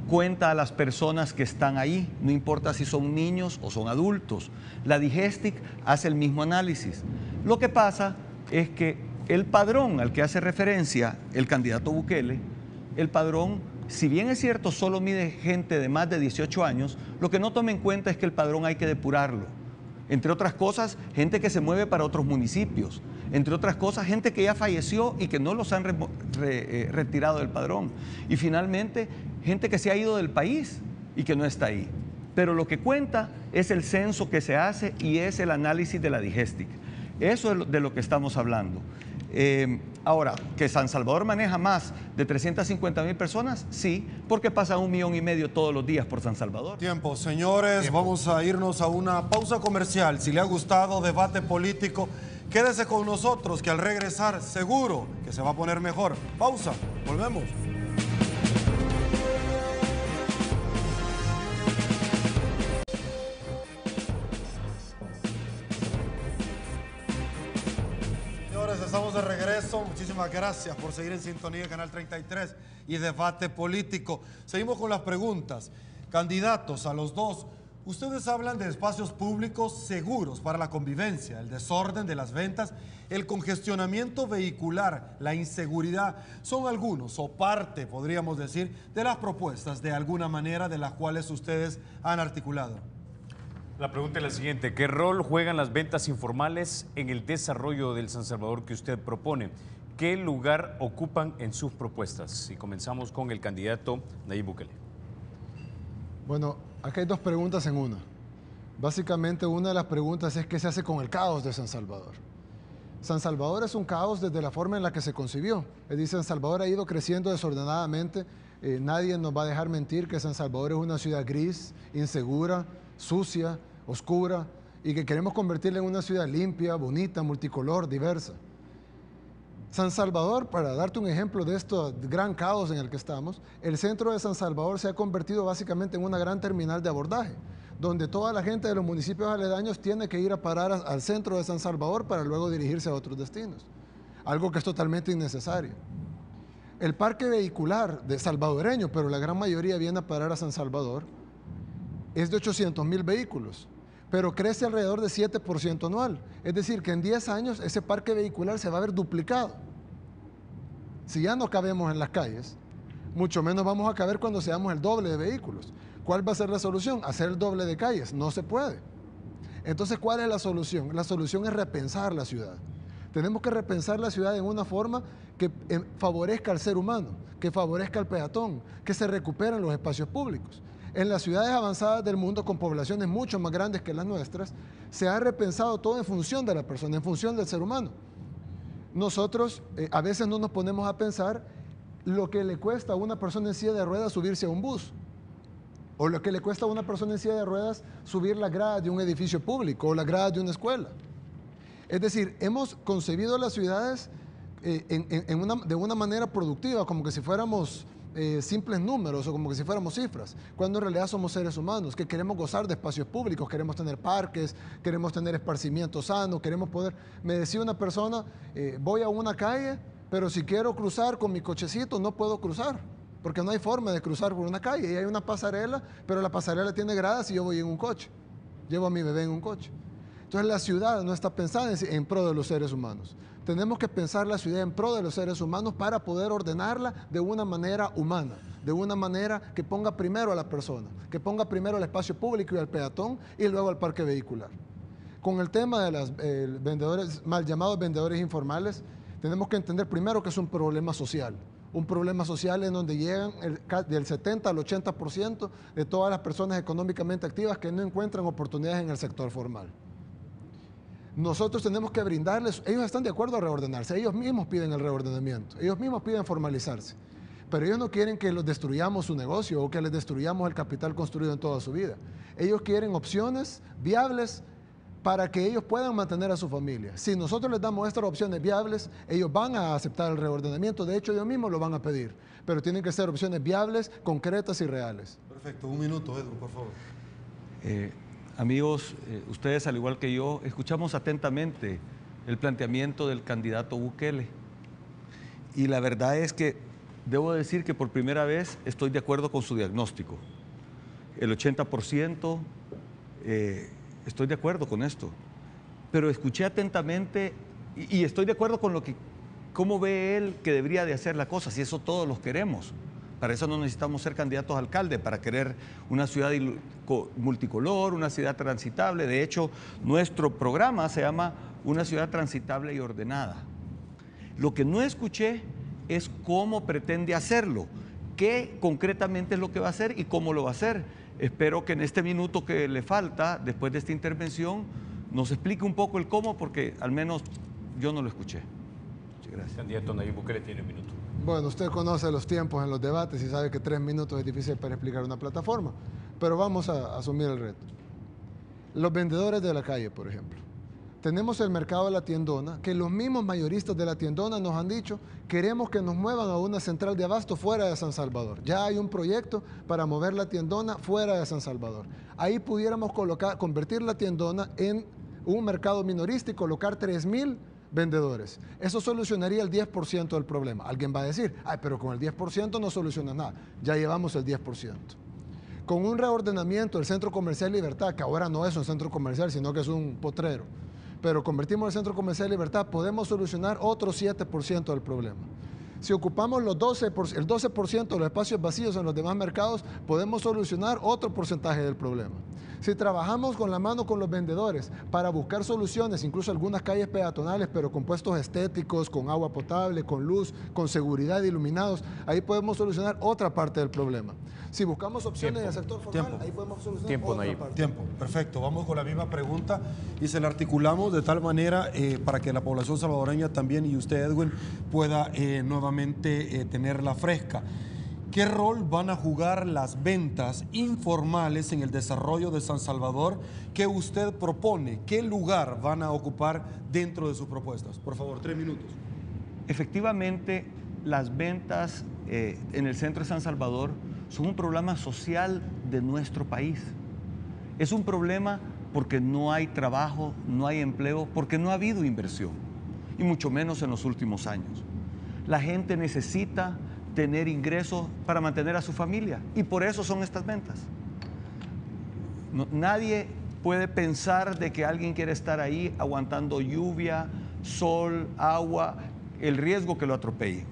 S5: cuenta a las personas que están ahí, no importa si son niños o son adultos. La Digestic hace el mismo análisis. Lo que pasa es que el padrón al que hace referencia el candidato Bukele, el padrón, si bien es cierto, solo mide gente de más de 18 años, lo que no toma en cuenta es que el padrón hay que depurarlo. Entre otras cosas, gente que se mueve para otros municipios. Entre otras cosas, gente que ya falleció y que no los han retirado del padrón. Y finalmente, gente que se ha ido del país y que no está ahí. Pero lo que cuenta es el censo que se hace y es el análisis de la Digestic. Eso es de lo que estamos hablando. Ahora, ¿que San Salvador maneja más de 350,000 personas? Sí, porque pasa 1,5 millones todos los días por San Salvador.
S1: Tiempo, señores, vamos a irnos a una pausa comercial. Si le ha gustado Debate Político, quédese con nosotros, que al regresar seguro que se va a poner mejor. Pausa, volvemos. Estamos de regreso. Muchísimas gracias por seguir en sintonía de Canal 33 y Debate Político. Seguimos con las preguntas. Candidatos, a los dos, ustedes hablan de espacios públicos seguros para la convivencia, el desorden de las ventas, el congestionamiento vehicular, la inseguridad. Son algunos o parte, podríamos decir, de las propuestas de alguna manera de las cuales ustedes han articulado.
S2: La pregunta es la siguiente: ¿qué rol juegan las ventas informales en el desarrollo del San Salvador que usted propone? ¿Qué lugar ocupan en sus propuestas? Y comenzamos con el candidato Nayib Bukele.
S4: Bueno, aquí hay dos preguntas en una. Básicamente, una de las preguntas es qué se hace con el caos de San Salvador. San Salvador es un caos desde la forma en la que se concibió. Es decir, San Salvador ha ido creciendo desordenadamente. Nadie nos va a dejar mentir que San Salvador es una ciudad gris, insegura, sucia, oscura, y que queremos convertirla en una ciudad limpia, bonita, multicolor, diversa. San Salvador, para darte un ejemplo de este gran caos en el que estamos, el centro de San Salvador se ha convertido básicamente en una gran terminal de abordaje, donde toda la gente de los municipios aledaños tiene que ir a parar al centro de San Salvador para luego dirigirse a otros destinos, algo que es totalmente innecesario. El parque vehicular de salvadoreño, pero la gran mayoría viene a parar a San Salvador, es de 800,000 vehículos, pero crece alrededor de 7% anual. Es decir, que en 10 años ese parque vehicular se va a ver duplicado. Si ya no cabemos en las calles, mucho menos vamos a caber cuando seamos el doble de vehículos. ¿Cuál va a ser la solución? Hacer el doble de calles. No se puede. Entonces, ¿cuál es la solución? La solución es repensar la ciudad. Tenemos que repensar la ciudad en una forma que favorezca al ser humano, que favorezca al peatón, que se recuperen los espacios públicos. En las ciudades avanzadas del mundo, con poblaciones mucho más grandes que las nuestras, se ha repensado todo en función de la persona, en función del ser humano. Nosotros a veces no nos ponemos a pensar lo que le cuesta a una persona en silla de ruedas subirse a un bus, o lo que le cuesta a una persona en silla de ruedas subir las gradas de un edificio público o las gradas de una escuela. Es decir, hemos concebido las ciudades de una manera productiva, como que si fuéramos simples números o como que si fuéramos cifras, cuando en realidad somos seres humanos que queremos gozar de espacios públicos, queremos tener parques, queremos tener esparcimiento sano, queremos poder... Me decía una persona, voy a una calle, pero si quiero cruzar con mi cochecito no puedo cruzar, porque no hay forma de cruzar por una calle y hay una pasarela, pero la pasarela tiene gradas y yo voy en un coche, llevo a mi bebé en un coche. Entonces la ciudad no está pensada en pro de los seres humanos. Tenemos que pensar la ciudad en pro de los seres humanos para poder ordenarla de una manera humana, de una manera que ponga primero a la persona, que ponga primero el espacio público y al peatón y luego al parque vehicular. Con el tema de los vendedores, mal llamados vendedores informales, tenemos que entender primero que es un problema social. Un problema social en donde llegan del 70 al 80% de todas las personas económicamente activas que no encuentran oportunidades en el sector formal. Nosotros tenemos que brindarles, ellos están de acuerdo a reordenarse, ellos mismos piden el reordenamiento, ellos mismos piden formalizarse, pero ellos no quieren que les destruyamos su negocio o que les destruyamos el capital construido en toda su vida. Ellos quieren opciones viables para que ellos puedan mantener a su familia. Si nosotros les damos estas opciones viables, ellos van a aceptar el reordenamiento, de hecho ellos mismos lo van a pedir, pero tienen que ser opciones viables, concretas y reales.
S1: Perfecto, un minuto, Edu, por favor.
S5: Amigos, ustedes al igual que yo, escuchamos atentamente el planteamiento del candidato Bukele. Y la verdad es que debo decir que por primera vez estoy de acuerdo con su diagnóstico. El 80%, estoy de acuerdo con esto. Pero escuché atentamente y estoy de acuerdo con cómo ve él que debería de hacer la cosa, si eso todos los queremos. Para eso no necesitamos ser candidatos a alcalde, para querer una ciudad multicolor, una ciudad transitable. De hecho, nuestro programa se llama Una ciudad transitable y ordenada. Lo que no escuché es cómo pretende hacerlo, qué concretamente es lo que va a hacer y cómo lo va a hacer. Espero que en este minuto que le falta, después de esta intervención, nos explique un poco el cómo, porque al menos yo no lo escuché. Muchas gracias.
S2: Candidato Nayib Bukele tiene un minuto.
S4: Bueno, usted conoce los tiempos en los debates y sabe que 3 minutos es difícil para explicar una plataforma, pero vamos a asumir el reto. Los vendedores de la calle, por ejemplo. Tenemos el mercado de la tiendona, que los mismos mayoristas de la tiendona nos han dicho, queremos que nos muevan a una central de abasto fuera de San Salvador. Ya hay un proyecto para mover la tiendona fuera de San Salvador. Ahí pudiéramos convertir la tiendona en un mercado minorista y colocar 3,000 vendedores. Eso solucionaría el 10% del problema. Alguien va a decir, ay, pero con el 10% no soluciona nada. Ya llevamos el 10%. Con un reordenamiento del Centro Comercial Libertad, que ahora no es un centro comercial, sino que es un potrero, pero convertimos el Centro Comercial Libertad, podemos solucionar otro 7% del problema. Si ocupamos el 12% de los espacios vacíos en los demás mercados, podemos solucionar otro porcentaje del problema. Si trabajamos con la mano con los vendedores para buscar soluciones, incluso algunas calles peatonales, pero con puestos estéticos, con agua potable, con luz, con seguridad, iluminados, ahí podemos solucionar otra parte del problema. Si buscamos opciones en el sector formal, ahí podemos solucionar otra parte.
S1: Tiempo, perfecto. Vamos con la misma pregunta y se la articulamos de tal manera para que la población salvadoreña también y usted, Edwin, pueda nuevamente tenerla fresca. ¿Qué rol van a jugar las ventas informales en el desarrollo de San Salvador que usted propone? ¿Qué lugar van a ocupar dentro de sus propuestas? Por favor, 3 minutos.
S5: Efectivamente, las ventas en el centro de San Salvador son un problema social de nuestro país. Es un problema porque no hay trabajo, no hay empleo, porque no ha habido inversión, y mucho menos en los últimos años. La gente necesita tener ingresos para mantener a su familia y por eso son estas ventas. Nadie puede pensar de que alguien quiere estar ahí aguantando lluvia, sol, agua, el riesgo que lo atropelle.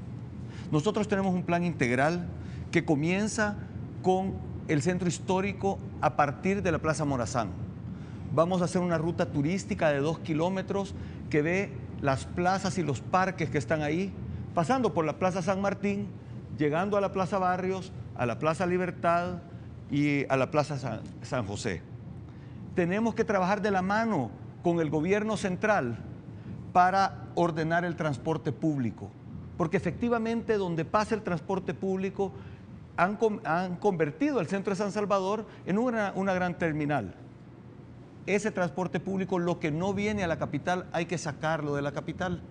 S5: Nosotros tenemos un plan integral que comienza con el centro histórico a partir de la Plaza Morazán. Vamos a hacer una ruta turística de 2 kilómetros que ve las plazas y los parques que están ahí, pasando por la Plaza San Martín, llegando a la Plaza Barrios, a la Plaza Libertad y a la Plaza San José. Tenemos que trabajar de la mano con el gobierno central para ordenar el transporte público, porque efectivamente donde pasa el transporte público han convertido el centro de San Salvador en una gran terminal. Ese transporte público, lo que no viene a la capital, hay que sacarlo de la capital.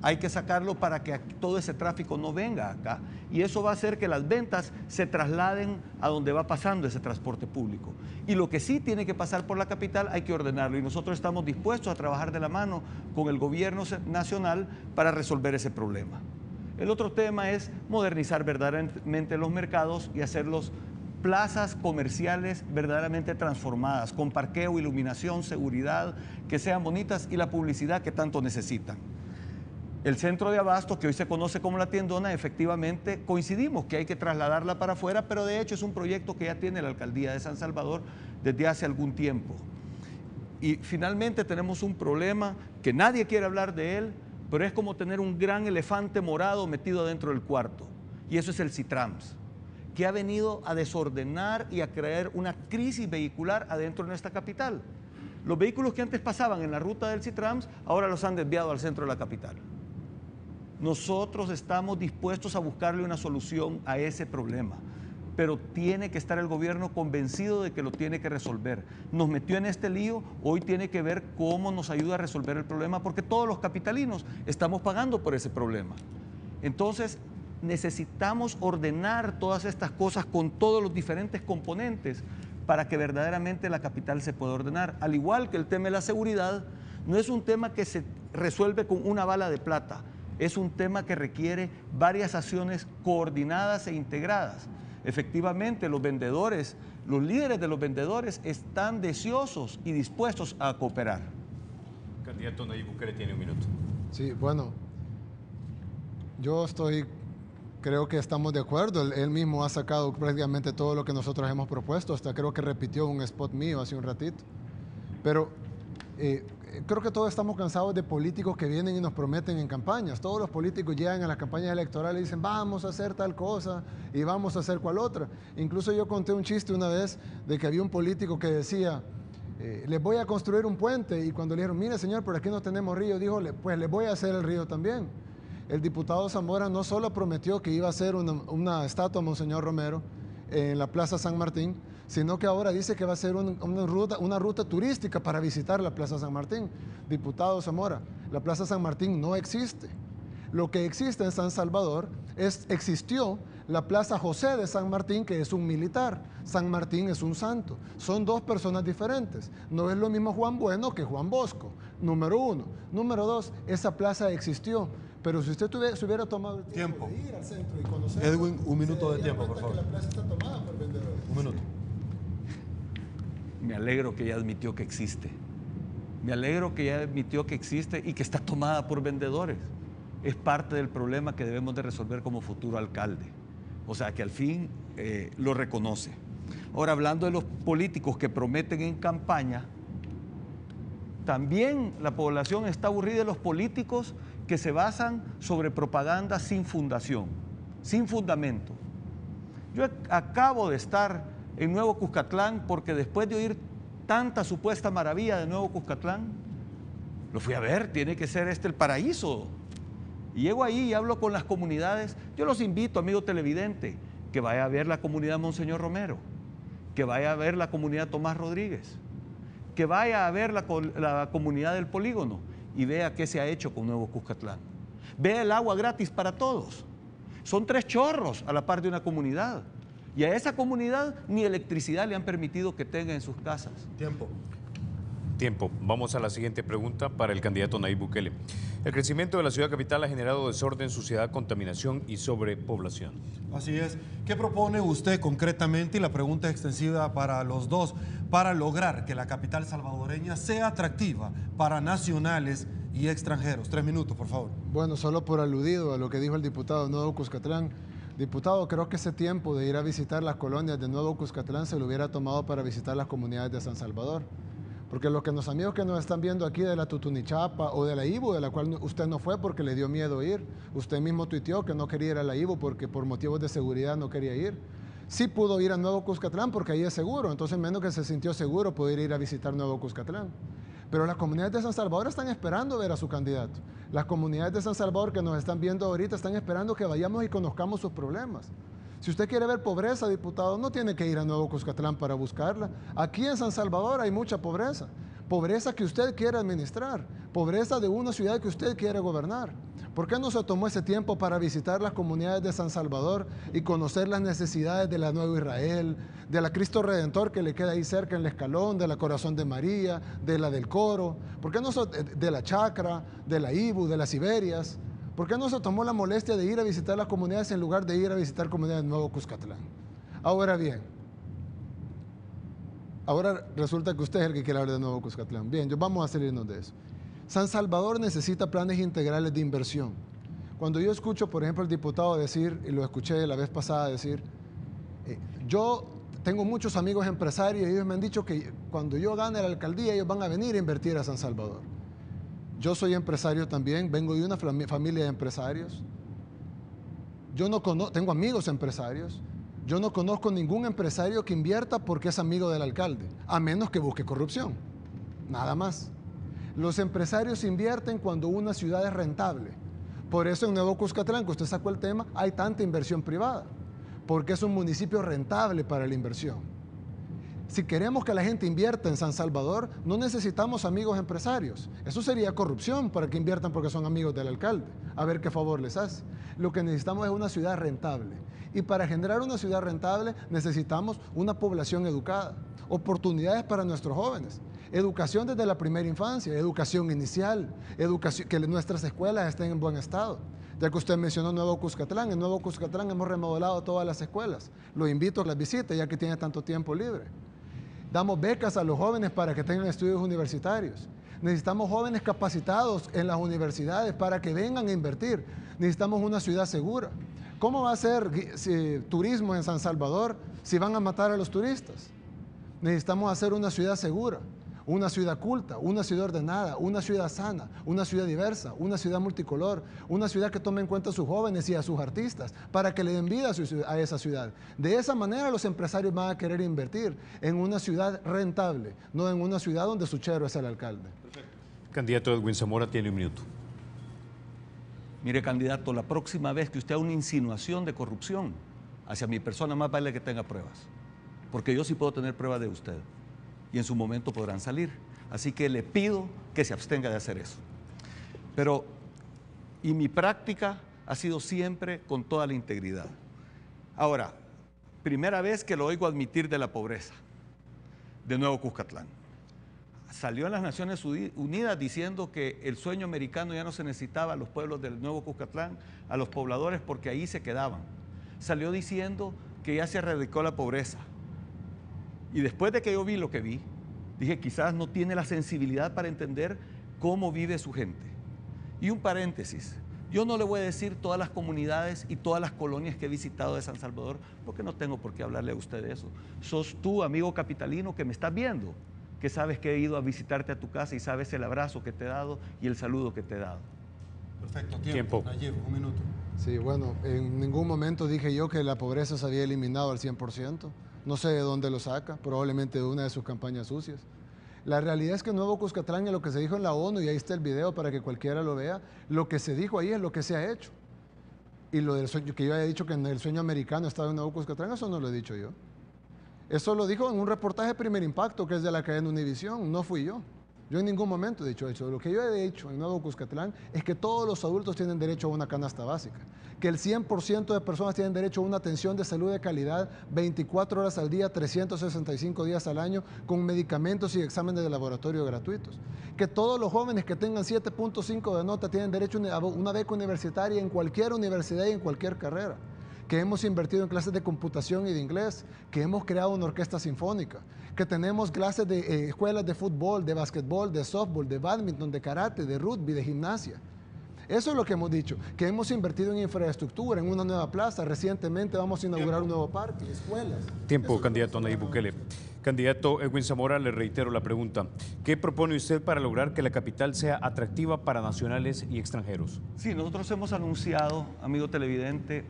S5: Hay que sacarlo para que todo ese tráfico no venga acá. Y eso va a hacer que las ventas se trasladen a donde va pasando ese transporte público. Y lo que sí tiene que pasar por la capital hay que ordenarlo. Y nosotros estamos dispuestos a trabajar de la mano con el gobierno nacional para resolver ese problema. El otro tema es modernizar verdaderamente los mercados y hacerlos plazas comerciales verdaderamente transformadas, con parqueo, iluminación, seguridad, que sean bonitas y la publicidad que tanto necesitan. El centro de abasto, que hoy se conoce como La Tiendona, efectivamente coincidimos que hay que trasladarla para afuera, pero de hecho es un proyecto que ya tiene la Alcaldía de San Salvador desde hace algún tiempo. Y finalmente tenemos un problema que nadie quiere hablar de él, pero es como tener un gran elefante morado metido dentro del cuarto, y eso es el Citrams, que ha venido a desordenar y a crear una crisis vehicular adentro de nuestra capital. Los vehículos que antes pasaban en la ruta del Citrams, ahora los han desviado al centro de la capital. Nosotros estamos dispuestos a buscarle una solución a ese problema, pero tiene que estar el gobierno convencido de que lo tiene que resolver. Nos metió en este lío, hoy tiene que ver cómo nos ayuda a resolver el problema, porque todos los capitalinos estamos pagando por ese problema. Entonces, necesitamos ordenar todas estas cosas con todos los diferentes componentes para que verdaderamente la capital se pueda ordenar. Al igual que el tema de la seguridad, no es un tema que se resuelve con una bala de plata, es un tema que requiere varias acciones coordinadas e integradas. Efectivamente, los vendedores, los líderes de los vendedores están deseosos y dispuestos a cooperar.
S2: Candidato Nayib Bukele tiene un minuto.
S4: Sí, bueno, creo que estamos de acuerdo. Él mismo ha sacado prácticamente todo lo que nosotros hemos propuesto. Hasta creo que repitió un spot mío hace un ratito. Pero creo que todos estamos cansados de políticos que vienen y nos prometen en campañas. Todos los políticos llegan a las campañas electorales y dicen vamos a hacer tal cosa y vamos a hacer cual otra. Incluso yo conté un chiste una vez de que había un político que decía les voy a construir un puente, y cuando le dijeron mire señor, por aquí no tenemos río, dijo pues les voy a hacer el río también. El diputado Zamora no solo prometió que iba a hacer una estatua a Monseñor Romero en la Plaza San Martín, sino que ahora dice que va a ser una ruta turística para visitar la Plaza San Martín. Diputado Zamora, la Plaza San Martín no existe. Lo que existe en San Salvador existió la Plaza José de San Martín, que es un militar. San Martín es un santo. Son dos personas diferentes. No es lo mismo Juan Bueno que Juan Bosco, número uno. Número dos, esa plaza existió. Pero si usted se hubiera tomado el tiempo de ir al centro y conocer...
S1: Edwin, un minuto de tiempo, por favor.
S4: La plaza está tomada por vendedores.
S1: Un minuto.
S5: Me alegro que ya admitió que existe. Me alegro que ya admitió que existe y que está tomada por vendedores. Es parte del problema que debemos de resolver como futuro alcalde. O sea, que al fin lo reconoce. Ahora, hablando de los políticos que prometen en campaña, también la población está aburrida de los políticos que se basan sobre propaganda sin fundación, sin fundamento. Yo acabo de estar en Nuevo Cuscatlán porque después de oír tanta supuesta maravilla de Nuevo Cuscatlán, lo fui a ver, tiene que ser el paraíso. Y llego ahí y hablo con las comunidades. Yo los invito, amigo televidente, que vaya a ver la comunidad Monseñor Romero, que vaya a ver la comunidad Tomás Rodríguez, que vaya a ver la comunidad del Polígono y vea qué se ha hecho con Nuevo Cuscatlán. Vea el agua gratis para todos. Son 3 chorros a la par de una comunidad. Y a esa comunidad ni electricidad le han permitido que tenga en sus casas.
S2: Tiempo. Vamos a la siguiente pregunta para el candidato Nayib Bukele. El crecimiento de la ciudad capital ha generado desorden, suciedad, contaminación y sobrepoblación.
S1: Así es. ¿Qué propone usted concretamente? Y la pregunta es extensiva para los dos, para lograr que la capital salvadoreña sea atractiva para nacionales y extranjeros. 3 minutos, por favor.
S4: Bueno, solo por aludido a lo que dijo el diputado de Nuevo Cuscatlán, Diputado, creo que ese tiempo de ir a visitar las colonias de Nuevo Cuscatlán se lo hubiera tomado para visitar las comunidades de San Salvador. Porque los amigos que nos están viendo aquí de la Tutunichapa o de la Ibu, de la cual usted no fue porque le dio miedo ir, usted mismo tuiteó que no quería ir a la Ibu porque por motivos de seguridad no quería ir. Sí pudo ir a Nuevo Cuscatlán porque ahí es seguro, entonces menos que se sintió seguro poder ir a visitar Nuevo Cuscatlán. Pero las comunidades de San Salvador están esperando ver a su candidato. Las comunidades de San Salvador que nos están viendo ahorita están esperando que vayamos y conozcamos sus problemas. Si usted quiere ver pobreza, diputado, no tiene que ir a Nuevo Cuscatlán para buscarla. Aquí en San Salvador hay mucha pobreza. Pobreza que usted quiere administrar. Pobreza de una ciudad que usted quiere gobernar. ¿Por qué no se tomó ese tiempo para visitar las comunidades de San Salvador y conocer las necesidades de la Nueva Israel, de la Cristo Redentor que le queda ahí cerca en el Escalón, de la Corazón de María, de la del Coro? ¿Por qué no de la Chacra, de la Ibu, de las Iberias? ¿Por qué no se tomó la molestia de ir a visitar las comunidades en lugar de ir a visitar comunidades de Nuevo Cuscatlán? Ahora bien, ahora resulta que usted es el que quiere hablar de Nuevo Cuscatlán. Bien, vamos a salirnos de eso. San Salvador necesita planes integrales de inversión. Cuando yo escucho, por ejemplo, al diputado decir, y lo escuché la vez pasada decir, yo tengo muchos amigos empresarios y ellos me han dicho que cuando yo gane la alcaldía ellos van a venir a invertir a San Salvador. Yo soy empresario también, vengo de una familia de empresarios. Yo no tengo amigos empresarios. Yo no conozco ningún empresario que invierta porque es amigo del alcalde, a menos que busque corrupción. Nada más. Los empresarios invierten cuando una ciudad es rentable. Por eso en Nuevo Cuscatlán, que usted sacó el tema, hay tanta inversión privada, porque es un municipio rentable para la inversión. Si queremos que la gente invierta en San Salvador, no necesitamos amigos empresarios. Eso sería corrupción para que inviertan porque son amigos del alcalde. A ver qué favor les hace. Lo que necesitamos es una ciudad rentable. Y para generar una ciudad rentable necesitamos una población educada, oportunidades para nuestros jóvenes, educación desde la primera infancia, educación inicial, que nuestras escuelas estén en buen estado. Ya que usted mencionó Nuevo Cuscatlán, en Nuevo Cuscatlán hemos remodelado todas las escuelas. Lo invito a que las visite ya que tiene tanto tiempo libre. Damos becas a los jóvenes para que tengan estudios universitarios. Necesitamos jóvenes capacitados en las universidades para que vengan a invertir. Necesitamos una ciudad segura. ¿Cómo va a ser turismo en San Salvador si van a matar a los turistas? Necesitamos hacer una ciudad segura, una ciudad culta, una ciudad ordenada, una ciudad sana, una ciudad diversa, una ciudad multicolor, una ciudad que tome en cuenta a sus jóvenes y a sus artistas para que le den vida a esa ciudad. De esa manera los empresarios van a querer invertir en una ciudad rentable, no en una ciudad donde su chero es el alcalde.
S2: Perfecto. Candidato Edwin Zamora tiene un minuto.
S5: Mire, candidato, la próxima vez que usted haga una insinuación de corrupción hacia mi persona, más vale que tenga pruebas. Porque yo sí puedo tener pruebas de usted. Y en su momento podrán salir. Así que le pido que se abstenga de hacer eso. Pero, y mi práctica ha sido siempre con toda la integridad. Ahora, primera vez que lo oigo admitir de la pobreza de Nuevo Cuscatlán. Salió en las Naciones Unidas diciendo que el sueño americano ya no se necesitaba a los pueblos del Nuevo Cuscatlán, a los pobladores, porque ahí se quedaban. Salió diciendo que ya se erradicó la pobreza. Y después de que yo vi lo que vi, dije, quizás no tiene la sensibilidad para entender cómo vive su gente. Y un paréntesis, yo no le voy a decir todas las comunidades y todas las colonias que he visitado de San Salvador, porque no tengo por qué hablarle a usted de eso. Sos tú, amigo capitalino, que me estás viendo, que sabes que he ido a visitarte a tu casa y sabes el abrazo que te he dado y el saludo que te he dado.
S1: Perfecto, tiempo. Nayib, un minuto.
S4: Sí, bueno, en ningún momento dije yo que la pobreza se había eliminado al 100%. No sé de dónde lo saca, probablemente de una de sus campañas sucias. La realidad es que Nuevo Cuscatlán es lo que se dijo en la ONU, y ahí está el video para que cualquiera lo vea. Lo que se dijo ahí es lo que se ha hecho. Y lo del sueño, que yo haya dicho que en el sueño americano estaba en Nuevo Cuscatlán, eso no lo he dicho yo. Eso lo dijo en un reportaje de Primer Impacto, que es de la cadena Univisión, no fui yo. Yo en ningún momento he dicho eso. Lo que yo he dicho en Nuevo Cuscatlán es que todos los adultos tienen derecho a una canasta básica, que el 100% de personas tienen derecho a una atención de salud de calidad 24 horas al día, 365 días al año, con medicamentos y exámenes de laboratorio gratuitos, que todos los jóvenes que tengan 7.5 de nota tienen derecho a una beca universitaria en cualquier universidad y en cualquier carrera, que hemos invertido en clases de computación y de inglés, que hemos creado una orquesta sinfónica, que tenemos clases de escuelas de fútbol, de básquetbol, de softball, de bádminton, de karate, de rugby, de gimnasia. Eso es lo que hemos dicho, que hemos invertido en infraestructura, en una nueva plaza. Recientemente vamos a inaugurar un nuevo parque, escuelas.
S2: Tiempo, candidato Nayib Bukele. Candidato Edwin Zamora, le reitero la pregunta. ¿Qué propone usted para lograr que la capital sea atractiva para nacionales y extranjeros?
S5: Sí, nosotros hemos anunciado, amigo televidente,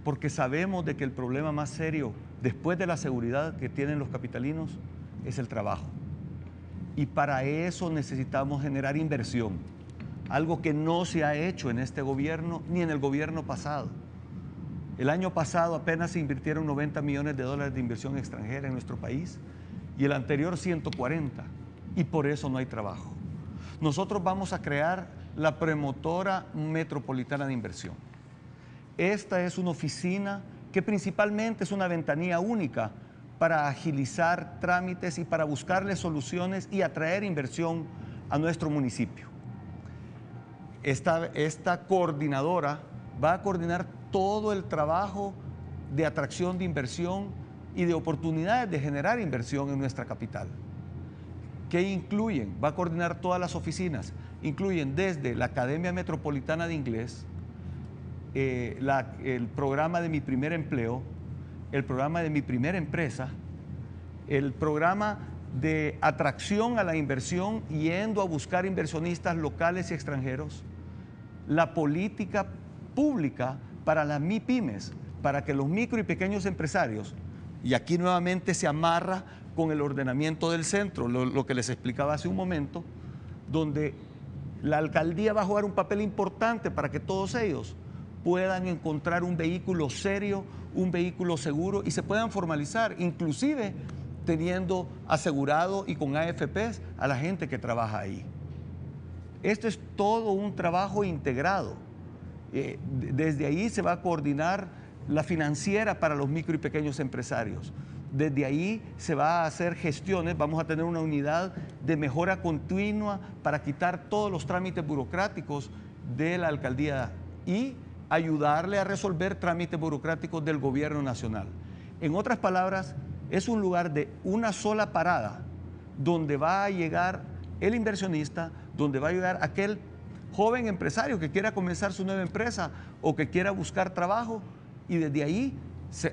S5: porque sabemos de que el problema más serio, después de la seguridad que tienen los capitalinos, es el trabajo. Y para eso necesitamos generar inversión, algo que no se ha hecho en este gobierno ni en el gobierno pasado. El año pasado apenas se invirtieron 90 millones de dólares de inversión extranjera en nuestro país y el anterior 140, y por eso no hay trabajo. Nosotros vamos a crear la Promotora Metropolitana de Inversión. Esta es una oficina que principalmente es una ventanilla única para agilizar trámites y para buscarle soluciones y atraer inversión a nuestro municipio. Esta coordinadora va a coordinar todo el trabajo de atracción de inversión y de oportunidades de generar inversión en nuestra capital. ¿Qué incluyen? Va a coordinar todas las oficinas. Incluyen desde la Academia Metropolitana de Inglés, el programa de Mi Primer Empleo, el programa de Mi Primera Empresa, el programa de atracción a la inversión yendo a buscar inversionistas locales y extranjeros, la política pública para las MIPYMES, para que los micro y pequeños empresarios, y aquí nuevamente se amarra con el ordenamiento del centro, lo que les explicaba hace un momento, donde la alcaldía va a jugar un papel importante para que todos ellos puedan encontrar un vehículo serio, un vehículo seguro y se puedan formalizar, inclusive teniendo asegurado y con AFPs a la gente que trabaja ahí. Esto es todo un trabajo integrado. Desde ahí se va a coordinar la financiera para los micro y pequeños empresarios. Desde ahí se va a hacer gestiones, vamos a tener una unidad de mejora continua para quitar todos los trámites burocráticos de la alcaldía y ayudarle a resolver trámites burocráticos del gobierno nacional. En otras palabras, es un lugar de una sola parada donde va a llegar el inversionista, donde va a llegar aquel joven empresario que quiera comenzar su nueva empresa o que quiera buscar trabajo, y desde ahí,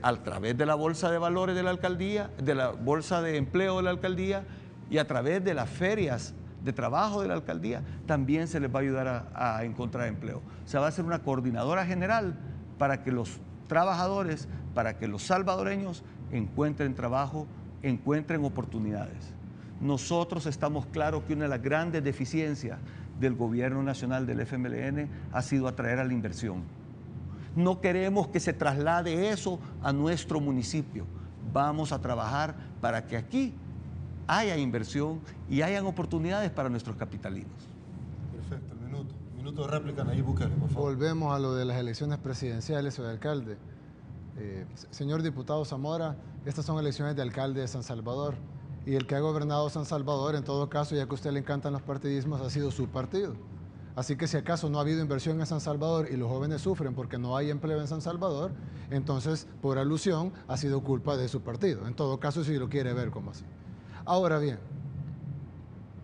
S5: a través de la bolsa de valores de la alcaldía, de la bolsa de empleo de la alcaldía y a través de las ferias de trabajo de la alcaldía, también se les va a ayudar a encontrar empleo. Se va a hacer una coordinadora general para que los trabajadores, para que los salvadoreños encuentren trabajo, encuentren oportunidades. Nosotros estamos claros que una de las grandes deficiencias del gobierno nacional del FMLN ha sido atraer a la inversión. No queremos que se traslade eso a nuestro municipio. Vamos a trabajar para que aquí haya inversión y hayan oportunidades para nuestros capitalinos.
S1: Perfecto, minuto de réplica, Nayib Bukele, por favor.
S4: Volvemos a lo de las elecciones presidenciales o de alcalde. Señor diputado Zamora, estas son elecciones de alcalde de San Salvador. Y el que ha gobernado San Salvador, en todo caso, ya que a usted le encantan los partidismos, ha sido su partido. Así que si acaso no ha habido inversión en San Salvador y los jóvenes sufren porque no hay empleo en San Salvador, entonces, por alusión, ha sido culpa de su partido. En todo caso, si lo quiere ver como así. Ahora bien,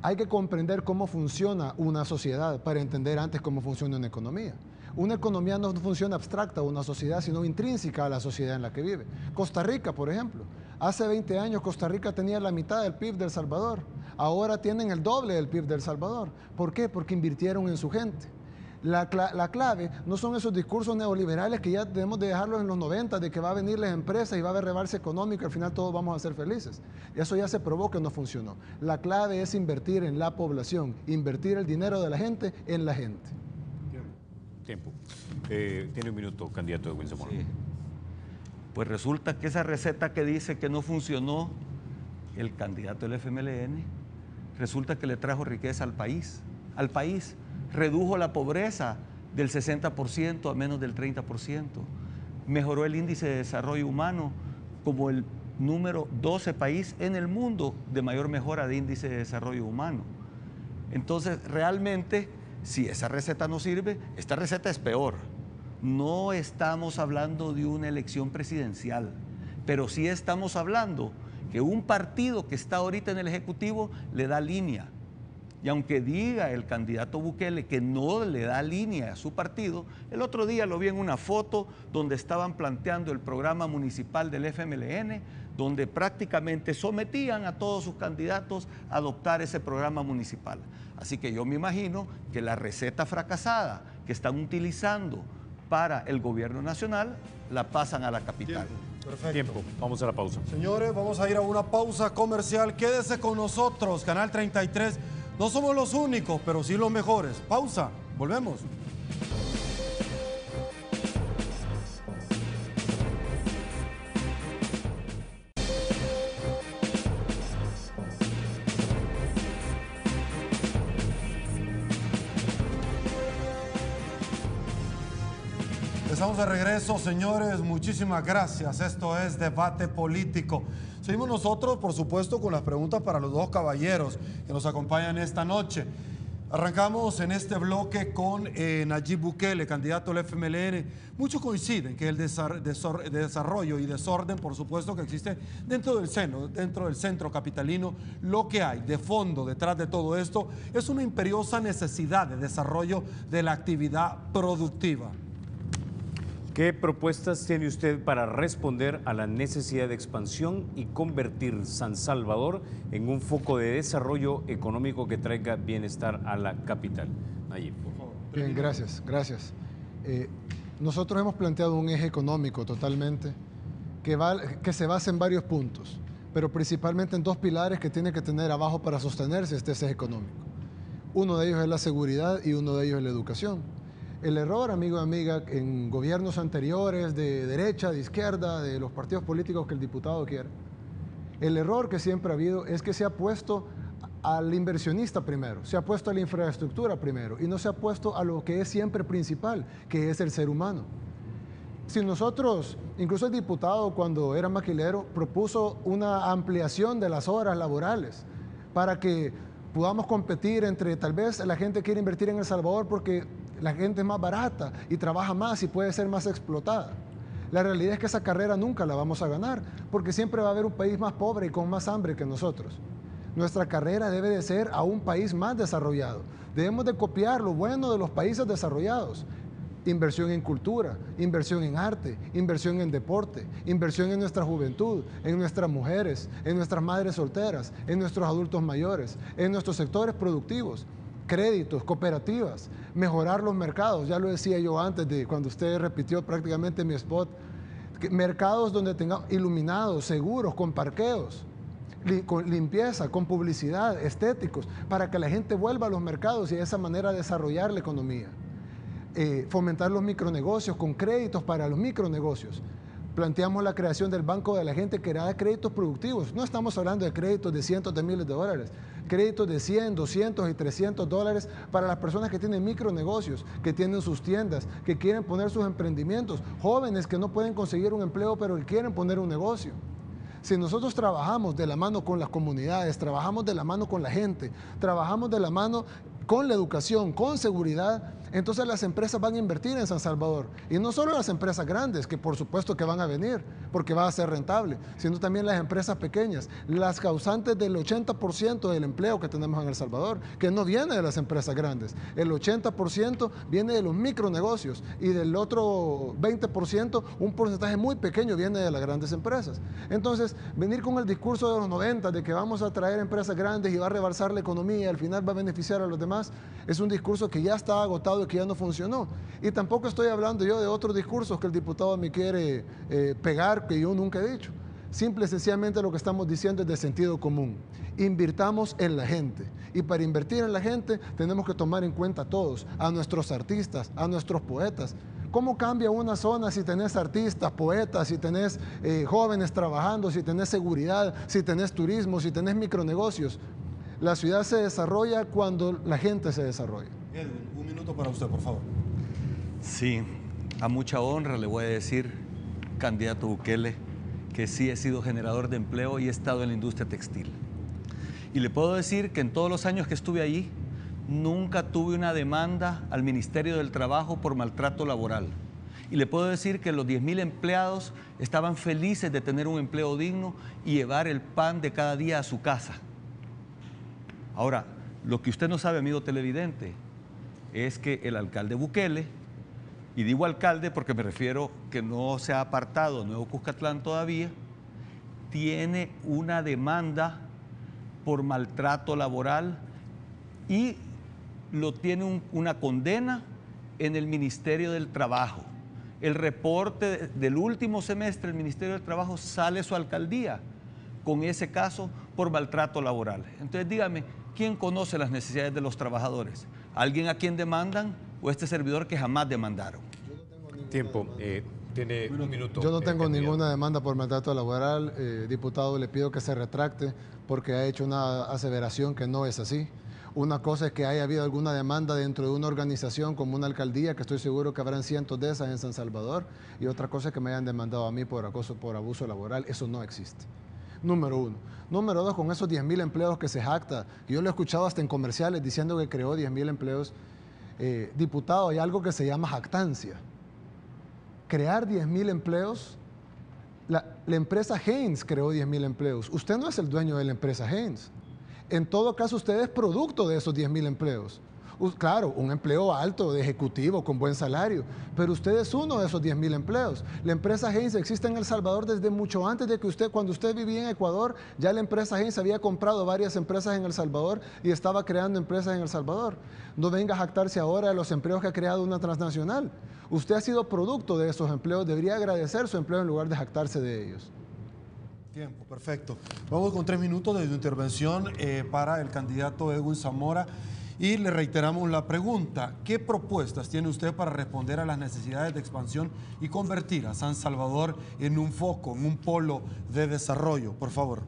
S4: hay que comprender cómo funciona una sociedad para entender antes cómo funciona una economía. Una economía no funciona abstracta a una sociedad, sino intrínseca a la sociedad en la que vive. Costa Rica, por ejemplo. Hace 20 años Costa Rica tenía la mitad del PIB de El Salvador. Ahora tienen el doble del PIB de El Salvador. ¿Por qué? Porque invirtieron en su gente. La clave no son esos discursos neoliberales que ya tenemos de dejarlos en los 90, de que va a venir las empresas y va a haber rebalse económico y al final todos vamos a ser felices. Eso ya se probó que no funcionó. La clave es invertir en la población, invertir el dinero de la gente en la gente.
S2: Tiempo. Tiene un minuto, candidato Edwin Zamora.
S5: Sí. Pues resulta que esa receta que dice que no funcionó el candidato del FMLN, resulta que le trajo riqueza al país. Redujo la pobreza del 60% a menos del 30%. Mejoró el índice de desarrollo humano como el número 12 país en el mundo de mayor mejora de índice de desarrollo humano. Entonces, realmente, si esa receta no sirve, esta receta es peor. No estamos hablando de una elección presidencial, pero sí estamos hablando que un partido que está ahorita en el Ejecutivo le da línea Y aunque diga el candidato Bukele que no le da línea a su partido, el otro día lo vi en una foto donde estaban planteando el programa municipal del FMLN, donde prácticamente sometían a todos sus candidatos a adoptar ese programa municipal. Así que yo me imagino que la receta fracasada que están utilizando para el gobierno nacional la pasan a la capital.
S1: Perfecto.
S2: Tiempo. Vamos a la pausa.
S1: Señores, vamos a ir a una pausa comercial. Quédese con nosotros, Canal 33. No somos los únicos, pero sí los mejores. Pausa. Volvemos. Estamos de regreso, señores. Muchísimas gracias. Esto es Debate Político. Seguimos nosotros, por supuesto, con las preguntas para los dos caballeros que nos acompañan esta noche. Arrancamos en este bloque con Nayib Bukele, candidato al FMLN. Muchos coinciden que el desarrollo y desorden, por supuesto, que existe dentro del centro capitalino. Lo que hay de fondo detrás de todo esto es una imperiosa necesidad de desarrollo de la actividad productiva.
S2: ¿Qué propuestas tiene usted para responder a la necesidad de expansión y convertir San Salvador en un foco de desarrollo económico que traiga bienestar a la capital? Nayib, por favor.
S4: Bien, gracias. Nosotros hemos planteado un eje económico totalmente que se basa en varios puntos, pero principalmente en dos pilares que tiene que tener abajo para sostenerse este eje económico. Uno de ellos es la seguridad y uno de ellos es la educación. El error, amigo y amiga, en gobiernos anteriores, de derecha, de izquierda, de los partidos políticos que el diputado quiera, el error que siempre ha habido es que se ha puesto al inversionista primero, se ha puesto a la infraestructura primero y no se ha puesto a lo que es siempre principal, que es el ser humano. Si nosotros, incluso el diputado cuando era maquilero, propuso una ampliación de las horas laborales para que podamos competir entre, tal vez la gente quiere invertir en El Salvador porque la gente es más barata y trabaja más y puede ser más explotada. La realidad es que esa carrera nunca la vamos a ganar, porque siempre va a haber un país más pobre y con más hambre que nosotros. Nuestra carrera debe de ser a un país más desarrollado. Debemos de copiar lo bueno de los países desarrollados. Inversión en cultura, inversión en arte, inversión en deporte, inversión en nuestra juventud, en nuestras mujeres, en nuestras madres solteras, en nuestros adultos mayores, en nuestros sectores productivos. Créditos, cooperativas, mejorar los mercados, ya lo decía yo antes de cuando usted repitió prácticamente mi spot, mercados donde tengamos iluminados, seguros, con parqueos, con limpieza, con publicidad, estéticos, para que la gente vuelva a los mercados y de esa manera desarrollar la economía. Fomentar los micronegocios con créditos para los micronegocios. Planteamos la creación del Banco de la Gente que da créditos productivos. No estamos hablando de créditos de cientos de miles de dólares, créditos de 100, 200 y 300 dólares para las personas que tienen micronegocios, que tienen sus tiendas, que quieren poner sus emprendimientos, jóvenes que no pueden conseguir un empleo pero que quieren poner un negocio. Si nosotros trabajamos de la mano con las comunidades, trabajamos de la mano con la gente, trabajamos de la mano con la educación, con seguridad, entonces las empresas van a invertir en San Salvador. Y no solo las empresas grandes, que por supuesto que van a venir, porque va a ser rentable, sino también las empresas pequeñas, las causantes del 80% del empleo que tenemos en El Salvador, que no viene de las empresas grandes. El 80% viene de los micronegocios y del otro 20%, un porcentaje muy pequeño viene de las grandes empresas. Entonces, venir con el discurso de los 90 de que vamos a traer empresas grandes y va a rebalsar la economía y al final va a beneficiar a los demás, es un discurso que ya está agotado y que ya no funcionó. Y tampoco estoy hablando yo de otros discursos que el diputado me quiere pegar, que yo nunca he dicho. Simple y sencillamente lo que estamos diciendo es de sentido común. Invirtamos en la gente. Y para invertir en la gente tenemos que tomar en cuenta a todos, a nuestros artistas, a nuestros poetas. ¿Cómo cambia una zona si tenés artistas, poetas, si tenés jóvenes trabajando, si tenés seguridad, si tenés turismo, si tenés micronegocios? La ciudad se desarrolla cuando la gente se desarrolla.
S1: Edwin, un minuto para usted, por favor.
S5: Sí, a mucha honra le voy a decir, candidato Bukele, que sí he sido generador de empleo y he estado en la industria textil. Y le puedo decir que en todos los años que estuve allí, nunca tuve una demanda al Ministerio del Trabajo por maltrato laboral. Y le puedo decir que los 10,000 empleados estaban felices de tener un empleo digno y llevar el pan de cada día a su casa. Ahora, Lo que usted no sabe, amigo televidente, es que el alcalde Bukele, y digo alcalde porque me refiero que no se ha apartado Nuevo Cuscatlán todavía, tiene una demanda por maltrato laboral y tiene una condena en el Ministerio del Trabajo. El reporte del último semestre del Ministerio del Trabajo sale su alcaldía con ese caso por maltrato laboral. Entonces dígame, ¿quién conoce las necesidades de los trabajadores? ¿Alguien a quien demandan o este servidor que jamás demandaron?
S2: Tiempo. Tiene un minuto.
S4: Yo no tengo ninguna demanda por maltrato laboral. Diputado, le pido que se retracte porque ha hecho una aseveración que no es así. Una cosa es que haya habido alguna demanda dentro de una organización como una alcaldía, que estoy seguro que habrán cientos de esas en San Salvador, y otra cosa es que me hayan demandado a mí por acoso, por abuso laboral. Eso no existe. Número uno. Número dos, con esos 10.000 empleos que se jacta, yo lo he escuchado hasta en comerciales diciendo que creó 10.000 empleos. Diputado, hay algo que se llama jactancia. Crear 10.000 empleos, la empresa Heinz creó 10.000 empleos. Usted no es el dueño de la empresa Heinz. En todo caso, usted es producto de esos 10.000 empleos. Claro, un empleo alto, de ejecutivo, con buen salario, pero usted es uno de esos 10.000 empleos. La empresa Heinz existe en El Salvador desde mucho antes de que usted, cuando usted vivía en Ecuador, ya la empresa Heinz había comprado varias empresas en El Salvador y estaba creando empresas en El Salvador. No venga a jactarse ahora de los empleos que ha creado una transnacional. Usted ha sido producto de esos empleos, debería agradecer su empleo en lugar de jactarse de ellos.
S1: Tiempo, perfecto. Vamos con 3 minutos de intervención para el candidato Edwin Zamora. Y le reiteramos la pregunta, ¿qué propuestas tiene usted para responder a las necesidades de expansión y convertir a San Salvador en un foco, en un polo de desarrollo? Por favor.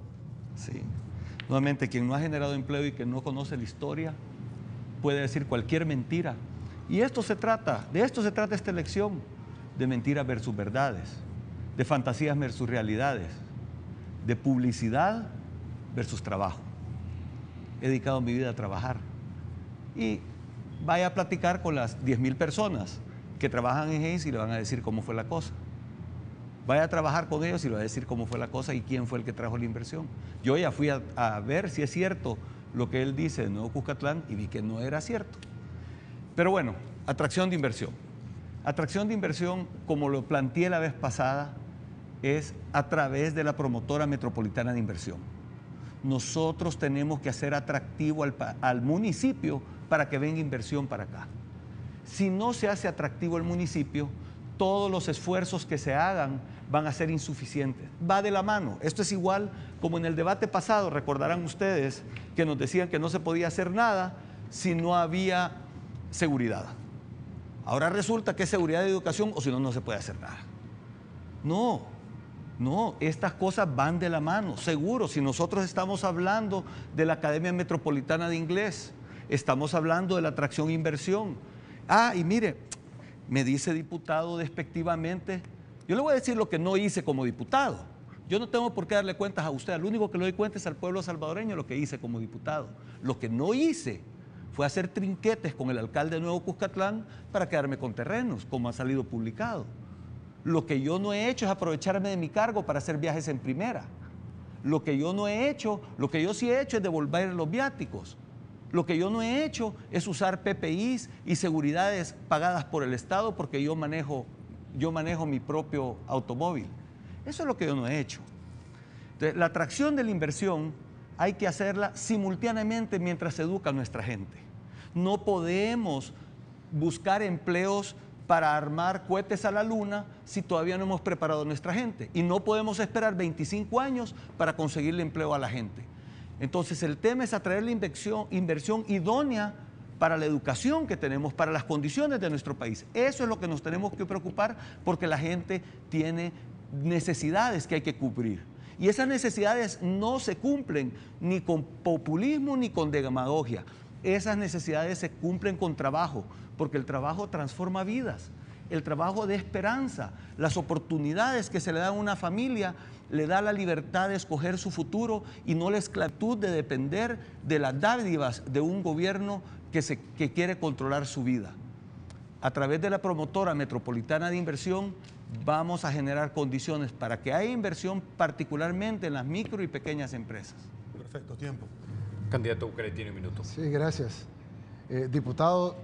S5: Sí. Nuevamente, quien no ha generado empleo y que no conoce la historia puede decir cualquier mentira. Y de esto se trata esta elección, de mentiras versus verdades, de fantasías versus realidades, de publicidad versus trabajo. He dedicado mi vida a trabajar. Y vaya a platicar con las 10.000 personas que trabajan en Heinz y le van a decir cómo fue la cosa. Vaya a trabajar con ellos y le va a decir cómo fue la cosa y quién fue el que trajo la inversión. Yo ya fui a ver si es cierto lo que él dice de Nuevo Cuscatlán y vi que no era cierto. Pero bueno, atracción de inversión. Atracción de inversión, como lo planteé la vez pasada, es a través de la promotora metropolitana de inversión. Nosotros tenemos que hacer atractivo al municipio para que venga inversión para acá. Si no se hace atractivo el municipio, todos los esfuerzos que se hagan van a ser insuficientes. Va de la mano. Esto es igual como en el debate pasado, recordarán ustedes que nos decían que no se podía hacer nada si no había seguridad. Ahora resulta que es seguridad de educación o si no, no se puede hacer nada. No, estas cosas van de la mano, seguro. Si nosotros estamos hablando de la Academia Metropolitana de Inglés, estamos hablando de la atracción e inversión. Y mire, me dice diputado despectivamente, yo le voy a decir lo que no hice como diputado. Yo no tengo por qué darle cuentas a usted, al único que le doy cuentas es al pueblo salvadoreño lo que hice como diputado. Lo que no hice fue hacer trinquetes con el alcalde de Nuevo Cuscatlán para quedarme con terrenos, como ha salido publicado. Lo que yo no he hecho es aprovecharme de mi cargo para hacer viajes en primera. Lo que yo no he hecho, lo que yo sí he hecho es devolver los viáticos. Lo que yo no he hecho es usar PPIs y seguridades pagadas por el Estado porque yo manejo mi propio automóvil. Eso es lo que yo no he hecho. Entonces, la atracción de la inversión hay que hacerla simultáneamente mientras se educa a nuestra gente. No podemos buscar empleos para armar cohetes a la luna si todavía no hemos preparado a nuestra gente. Y no podemos esperar 25 años para conseguirle empleo a la gente. Entonces el tema es atraer la inversión idónea para la educación que tenemos, para las condiciones de nuestro país. Eso es lo que nos tenemos que preocupar porque la gente tiene necesidades que hay que cubrir. Y esas necesidades no se cumplen ni con populismo ni con demagogia. Esas necesidades se cumplen con trabajo, porque el trabajo transforma vidas, el trabajo de esperanza, las oportunidades que se le dan a una familia, le da la libertad de escoger su futuro y no la esclavitud de depender de las dádivas de un gobierno que quiere controlar su vida. A través de la promotora metropolitana de inversión vamos a generar condiciones para que haya inversión particularmente en las micro y pequeñas empresas.
S1: Perfecto, tiempo.
S2: Candidato Bukele tiene un minuto.
S4: Sí, gracias. Diputado,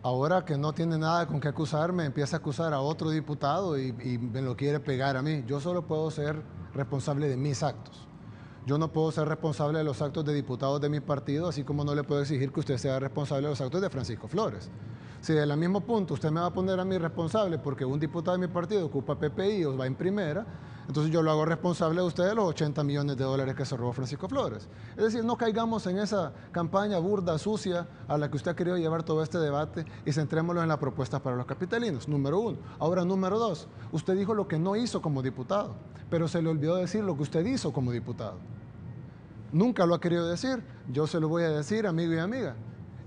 S4: ahora que no tiene nada con qué acusarme, empieza a acusar a otro diputado y me lo quiere pegar a mí. Yo solo puedo ser responsable de mis actos. Yo no puedo ser responsable de los actos de diputados de mi partido, así como no le puedo exigir que usted sea responsable de los actos de Francisco Flores. Si del mismo punto usted me va a poner a mí responsable porque un diputado de mi partido ocupa PPI o va en primera, entonces yo lo hago responsable de usted de los 80 millones de dólares que se robó Francisco Flores. Es decir, no caigamos en esa campaña burda, sucia, a la que usted ha querido llevar todo este debate y centrémoslo en la propuesta para los capitalinos, número uno. Ahora, número dos, usted dijo lo que no hizo como diputado, pero se le olvidó decir lo que usted hizo como diputado. Nunca lo ha querido decir, yo se lo voy a decir, amigo y amiga.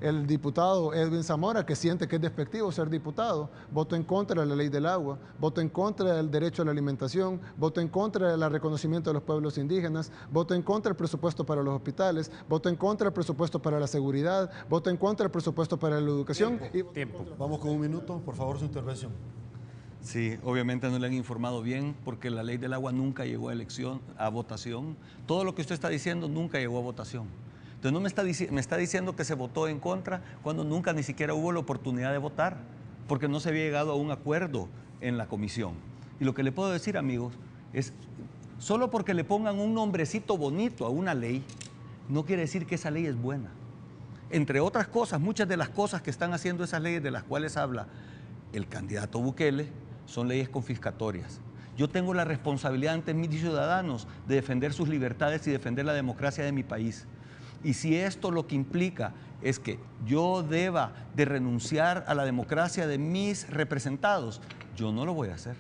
S4: El diputado Edwin Zamora, que siente que es despectivo ser diputado, votó en contra de la ley del agua, votó en contra del derecho a la alimentación, votó en contra del reconocimiento de los pueblos indígenas, votó en contra del presupuesto para los hospitales, votó en contra del presupuesto para la seguridad, votó en contra del presupuesto para la educación.
S2: Tiempo.
S1: Vamos con un minuto, por favor, su intervención.
S5: Sí, obviamente no le han informado bien porque la ley del agua nunca llegó a votación. Todo lo que usted está diciendo nunca llegó a votación. Entonces no me está diciendo que se votó en contra cuando nunca ni siquiera hubo la oportunidad de votar, porque no se había llegado a un acuerdo en la comisión. Y lo que le puedo decir, amigos, es solo porque le pongan un nombrecito bonito a una ley, no quiere decir que esa ley es buena. Entre otras cosas, muchas de las cosas que están haciendo esas leyes de las cuales habla el candidato Bukele son leyes confiscatorias. Yo tengo la responsabilidad ante mis ciudadanos de defender sus libertades y defender la democracia de mi país. Y si esto lo que implica es que yo deba de renunciar a la democracia de mis representados, yo no lo voy a hacer.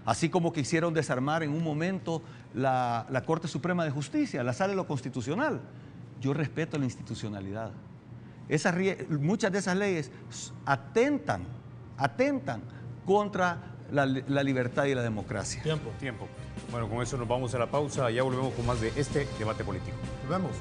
S5: Así como quisieron desarmar en un momento la Corte Suprema de Justicia, la Sala de lo Constitucional. Yo respeto la institucionalidad. Muchas de esas leyes atentan contra la libertad y la democracia.
S2: Tiempo. Bueno, con eso nos vamos a la pausa. Ya volvemos con más de este debate político.
S1: Volvemos.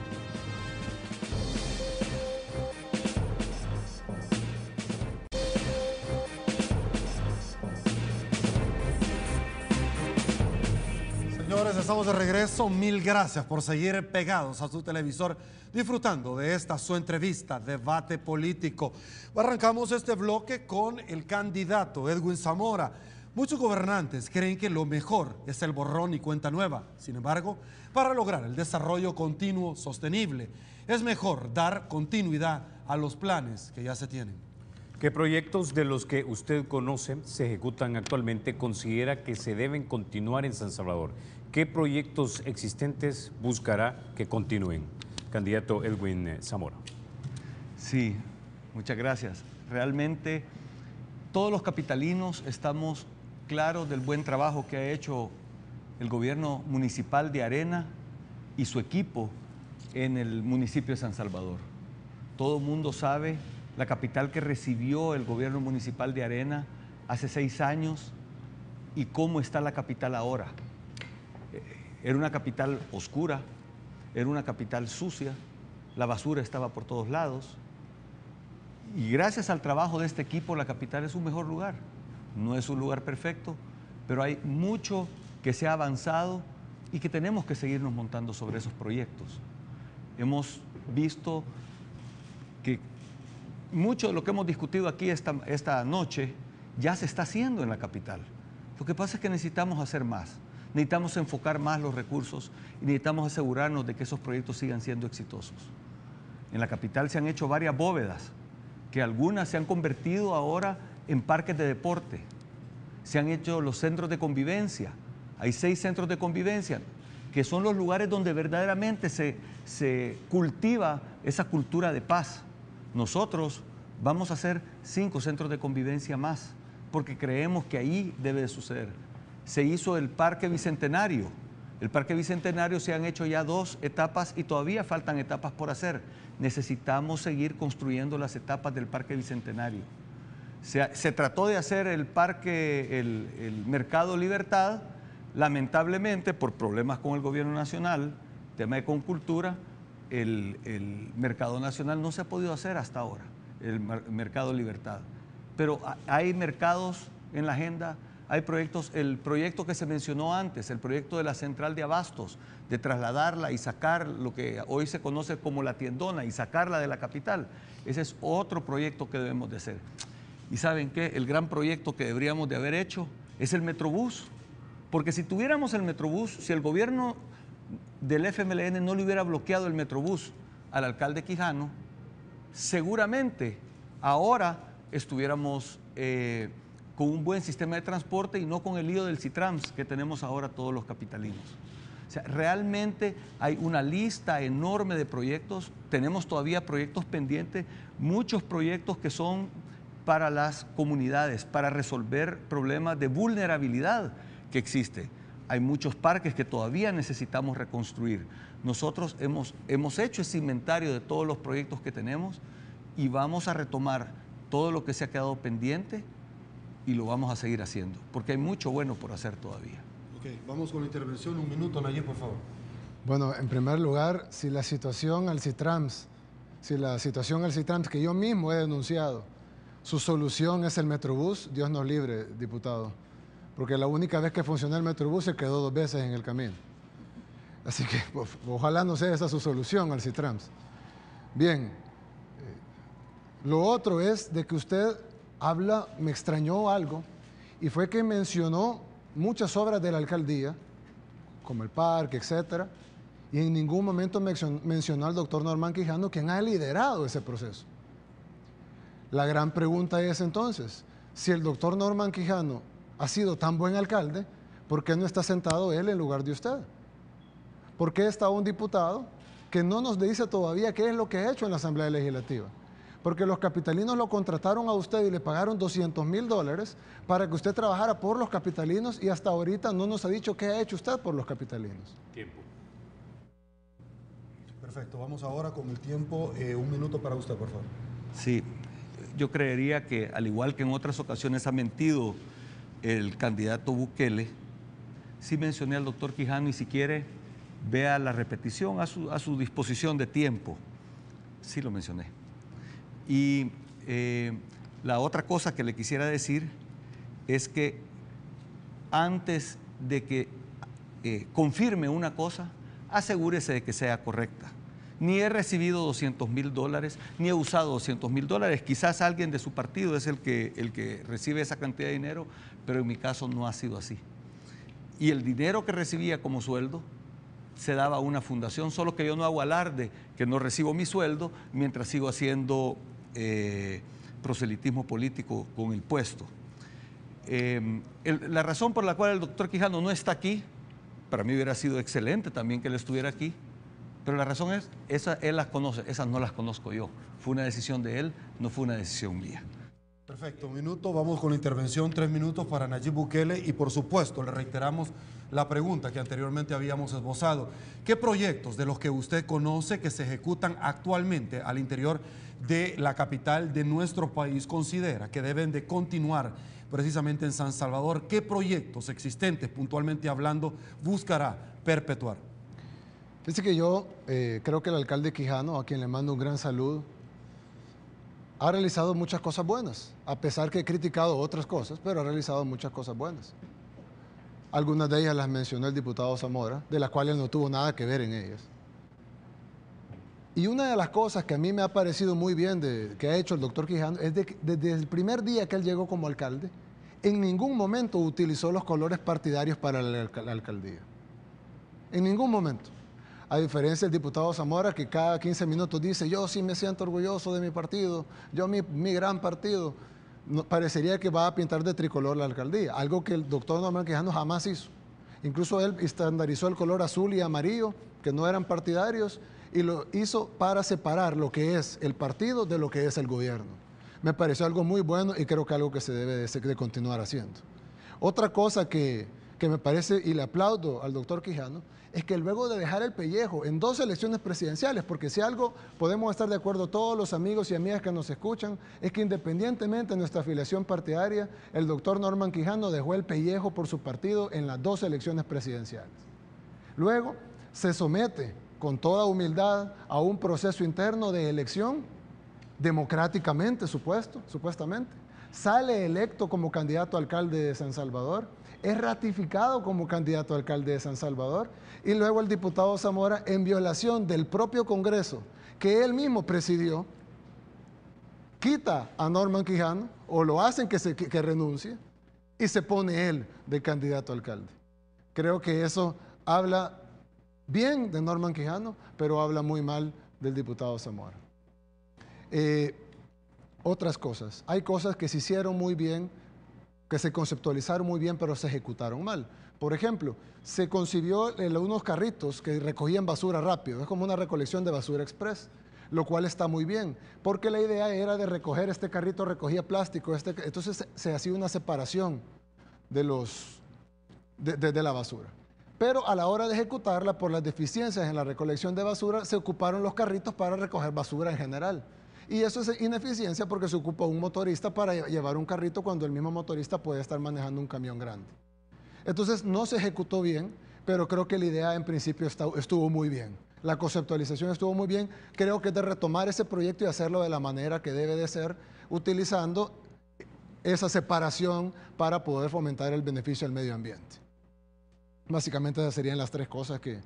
S1: Señores, estamos de regreso. Mil gracias por seguir pegados a su televisor, disfrutando de esta su entrevista, debate político. Arrancamos este bloque con el candidato Edwin Zamora. Muchos gobernantes creen que lo mejor es el borrón y cuenta nueva. Sin embargo, para lograr el desarrollo continuo sostenible, es mejor dar continuidad a los planes que ya se tienen.
S2: ¿Qué proyectos de los que usted conoce se ejecutan actualmente considera que se deben continuar en San Salvador? ¿Qué proyectos existentes buscará que continúen? Candidato Edwin Zamora.
S5: Sí, muchas gracias. Realmente todos los capitalinos estamos claros del buen trabajo que ha hecho el gobierno municipal de Arena y su equipo en el municipio de San Salvador. Todo el mundo sabe la capital que recibió el gobierno municipal de Arena hace 6 años y cómo está la capital ahora. Era una capital oscura, era una capital sucia, la basura estaba por todos lados. Y gracias al trabajo de este equipo, la capital es un mejor lugar. No es un lugar perfecto, pero hay mucho que se ha avanzado y que tenemos que seguirnos montando sobre esos proyectos. Hemos visto que mucho de lo que hemos discutido aquí esta noche ya se está haciendo en la capital. Lo que pasa es que necesitamos hacer más. Necesitamos enfocar más los recursos y necesitamos asegurarnos de que esos proyectos sigan siendo exitosos. En la capital se han hecho varias bóvedas, que algunas se han convertido ahora en parques de deporte. Se han hecho los centros de convivencia. Hay 6 centros de convivencia, que son los lugares donde verdaderamente se cultiva esa cultura de paz. Nosotros vamos a hacer 5 centros de convivencia más, porque creemos que ahí debe de suceder. Se hizo el Parque Bicentenario. El Parque Bicentenario se han hecho ya 2 etapas y todavía faltan etapas por hacer. Necesitamos seguir construyendo las etapas del Parque Bicentenario. Se trató de hacer el Mercado Libertad. Lamentablemente, por problemas con el gobierno nacional, tema de Concultura, el Mercado Nacional no se ha podido hacer hasta ahora, el Mercado Libertad. Pero hay mercados en la agenda Hay proyectos, el proyecto que se mencionó antes, el proyecto de la central de abastos, de trasladarla y sacar lo que hoy se conoce como la tiendona y sacarla de la capital. Ese es otro proyecto que debemos de hacer. ¿Y saben qué? El gran proyecto que deberíamos de haber hecho es el Metrobús. Porque si tuviéramos el Metrobús, si el gobierno del FMLN no le hubiera bloqueado el Metrobús al alcalde Quijano, seguramente ahora estuviéramos con un buen sistema de transporte y no con el lío del Citrams que tenemos ahora todos los capitalinos. O sea, realmente hay una lista enorme de proyectos, tenemos todavía proyectos pendientes, muchos proyectos que son para las comunidades, para resolver problemas de vulnerabilidad que existe. Hay muchos parques que todavía necesitamos reconstruir. Nosotros hemos hecho ese inventario de todos los proyectos que tenemos y vamos a retomar todo lo que se ha quedado pendiente y lo vamos a seguir haciendo, porque hay mucho bueno por hacer todavía.
S1: Ok, vamos con la intervención. Un minuto, Nayib, por favor.
S4: Bueno, en primer lugar, si la situación al Citrams que yo mismo he denunciado, su solución es el Metrobús, Dios nos libre, diputado. Porque la única vez que funcionó el Metrobús se quedó 2 veces en el camino. Así que ojalá no sea esa su solución al Citrams. Bien, lo otro es de que usted habla, me extrañó algo, y fue que mencionó muchas obras de la alcaldía, como el parque, etcétera, y en ningún momento mencionó al doctor Norman Quijano, quien ha liderado ese proceso. La gran pregunta es entonces, si el doctor Norman Quijano ha sido tan buen alcalde, ¿por qué no está sentado él en lugar de usted? ¿Por qué está un diputado que no nos dice todavía qué es lo que ha hecho en la Asamblea Legislativa? Porque los capitalinos lo contrataron a usted y le pagaron $200,000 para que usted trabajara por los capitalinos y hasta ahorita no nos ha dicho qué ha hecho usted por los capitalinos.
S2: Tiempo.
S1: Perfecto, vamos ahora con el tiempo. 1 minuto para usted, por favor.
S5: Sí, yo creería que al igual que en otras ocasiones ha mentido el candidato Bukele, sí mencioné al doctor Quijano y si quiere vea la repetición a su disposición de tiempo. Sí lo mencioné. Y la otra cosa que le quisiera decir es que antes de que confirme una cosa, asegúrese de que sea correcta. Ni he recibido $200,000, ni he usado $200,000. Quizás alguien de su partido es el que recibe esa cantidad de dinero, pero en mi caso no ha sido así. Y el dinero que recibía como sueldo se daba a una fundación, solo que yo no hago alarde que no recibo mi sueldo mientras sigo haciendo proselitismo político con el puesto. La razón por la cual el doctor Quijano no está aquí, para mí hubiera sido excelente también que él estuviera aquí, pero la razón es, él las conoce, esas no las conozco yo. Fue una decisión de él, no fue una decisión mía.
S1: Perfecto, 1 minuto, vamos con la intervención, 3 minutos para Nayib Bukele y por supuesto le reiteramos la pregunta que anteriormente habíamos esbozado. ¿Qué proyectos de los que usted conoce que se ejecutan actualmente al interior de la capital de nuestro país considera que deben de continuar precisamente en San Salvador? ¿Qué proyectos existentes, puntualmente hablando, buscará perpetuar?
S4: Fíjese que yo creo que el alcalde Quijano, a quien le mando un gran saludo, ha realizado muchas cosas buenas, a pesar que he criticado otras cosas, pero ha realizado muchas cosas buenas. Algunas de ellas las mencionó el diputado Zamora, de las cuales no tuvo nada que ver en ellas. Y una de las cosas que a mí me ha parecido muy bien que ha hecho el doctor Quijano es que desde el primer día que él llegó como alcalde, en ningún momento utilizó los colores partidarios para la alcaldía. En ningún momento. A diferencia del diputado Zamora, que cada 15 minutos dice, yo sí me siento orgulloso de mi partido, yo mi gran partido. No, parecería que va a pintar de tricolor la alcaldía, algo que el doctor Norman Quijano jamás hizo. Incluso él estandarizó el color azul y amarillo, que no eran partidarios, y lo hizo para separar lo que es el partido de lo que es el gobierno. Me pareció algo muy bueno y creo que algo que se debe de continuar haciendo. Otra cosa que me parece, y le aplaudo al doctor Quijano, es que luego de dejar el pellejo en 2 elecciones presidenciales, porque si algo podemos estar de acuerdo todos los amigos y amigas que nos escuchan, es que independientemente de nuestra afiliación partidaria, el doctor Norman Quijano dejó el pellejo por su partido en las 2 elecciones presidenciales. Luego se somete con toda humildad a un proceso interno de elección, democráticamente supuestamente, sale electo como candidato a alcalde de San Salvador, es ratificado como candidato a alcalde de San Salvador, y luego el diputado Zamora, en violación del propio Congreso que él mismo presidió, quita a Norman Quijano, o lo hacen que renuncie, y se pone él de candidato a alcalde. Creo que eso habla bien de Norman Quijano, pero habla muy mal del diputado Zamora. Otras cosas. Hay cosas que se hicieron muy bien, que se conceptualizaron muy bien, pero se ejecutaron mal. Por ejemplo, se concibió unos carritos que recogían basura rápido. Es como una recolección de basura express, lo cual está muy bien, porque la idea era de recoger, este carrito recogía plástico, entonces se hacía una separación de la basura. Pero a la hora de ejecutarla, por las deficiencias en la recolección de basura, se ocuparon los carritos para recoger basura en general. Y eso es ineficiencia porque se ocupa un motorista para llevar un carrito cuando el mismo motorista puede estar manejando un camión grande. Entonces no se ejecutó bien, pero creo que la idea en principio estuvo muy bien. La conceptualización estuvo muy bien. Creo que es de retomar ese proyecto y hacerlo de la manera que debe de ser, utilizando esa separación para poder fomentar el beneficio al medio ambiente. Básicamente esas serían las tres cosas que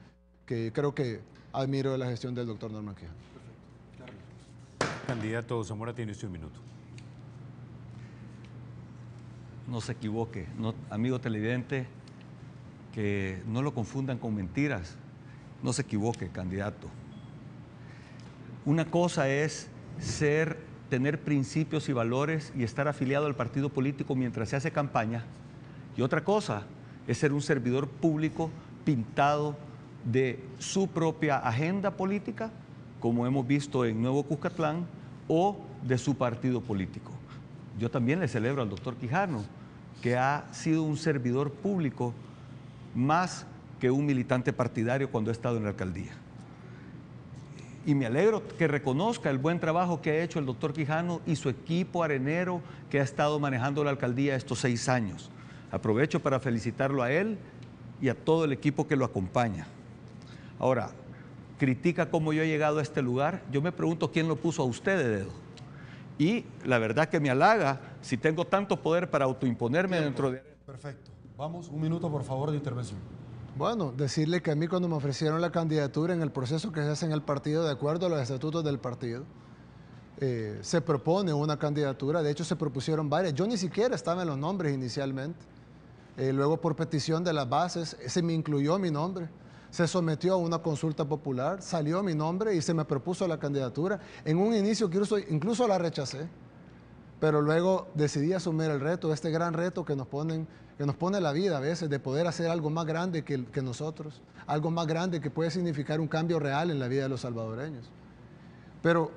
S4: creo que admiro de la gestión del doctor Norman Quijano.
S2: Candidato Zamora, tiene usted un minuto.
S5: No se equivoque, amigo televidente, que no lo confundan con mentiras. No se equivoque, candidato. Una cosa es tener principios y valores y estar afiliado al partido político mientras se hace campaña, y otra cosa es ser un servidor público pintado de su propia agenda política, como hemos visto en Nuevo Cuscatlán, o de su partido político. Yo también le celebro al doctor Quijano, que ha sido un servidor público más que un militante partidario cuando ha estado en la alcaldía. Y me alegro que reconozca el buen trabajo que ha hecho el doctor Quijano y su equipo arenero que ha estado manejando la alcaldía estos 6 años. Aprovecho para felicitarlo a él y a todo el equipo que lo acompaña. Ahora, critica cómo yo he llegado a este lugar. Yo me pregunto quién lo puso a usted de dedo. Y la verdad que me halaga si tengo tanto poder para autoimponerme dentro de...
S1: Perfecto. Vamos, un minuto por favor de intervención.
S4: Bueno, decirle que a mí cuando me ofrecieron la candidatura en el proceso que se hace en el partido, de acuerdo a los estatutos del partido, se propone una candidatura, de hecho se propusieron varias, yo ni siquiera estaba en los nombres inicialmente, luego por petición de las bases se me incluyó mi nombre, se sometió a una consulta popular, salió mi nombre y se me propuso la candidatura. En un inicio incluso la rechacé, pero luego decidí asumir el reto, este gran reto que nos pone la vida a veces, de poder hacer algo más grande que nosotros, algo más grande que puede significar un cambio real en la vida de los salvadoreños. Pero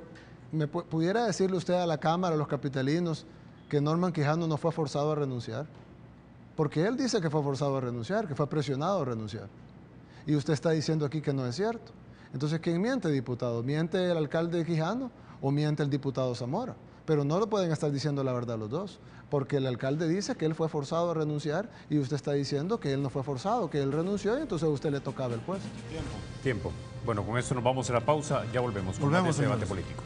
S4: ¿me pudiera decirle usted a la Cámara, a los capitalinos, que Norman Quijano no fue forzado a renunciar? Porque él dice que fue forzado a renunciar, que fue presionado a renunciar. Y usted está diciendo aquí que no es cierto. Entonces, ¿quién miente, diputado? ¿Miente el alcalde Quijano o miente el diputado Zamora? Pero no lo pueden estar diciendo la verdad los dos, porque el alcalde dice que él fue forzado a renunciar y usted está diciendo que él no fue forzado, que él renunció y entonces a usted le tocaba el puesto.
S2: Tiempo. Bueno, con esto nos vamos a la pausa, ya volvemos con este debate político.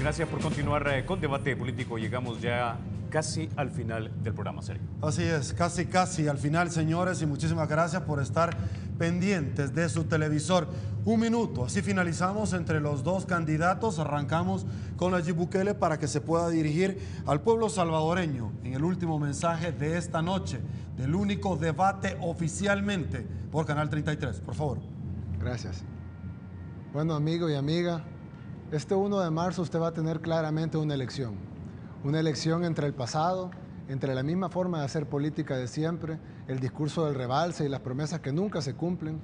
S2: Gracias por continuar con Debate Político. Llegamos ya casi al final del programa, Sergio.
S1: Así es, casi al final, señores, y muchísimas gracias por estar pendientes de su televisor. Un minuto, así finalizamos entre los dos candidatos. Arrancamos con Nayib Bukele para que se pueda dirigir al pueblo salvadoreño en el último mensaje de esta noche, del único debate oficialmente por Canal 33. Por favor.
S4: Gracias. Bueno, amigo y amiga, este 1 de marzo usted va a tener claramente una elección entre el pasado, entre la misma forma de hacer política de siempre, el discurso del rebalse y las promesas que nunca se cumplen,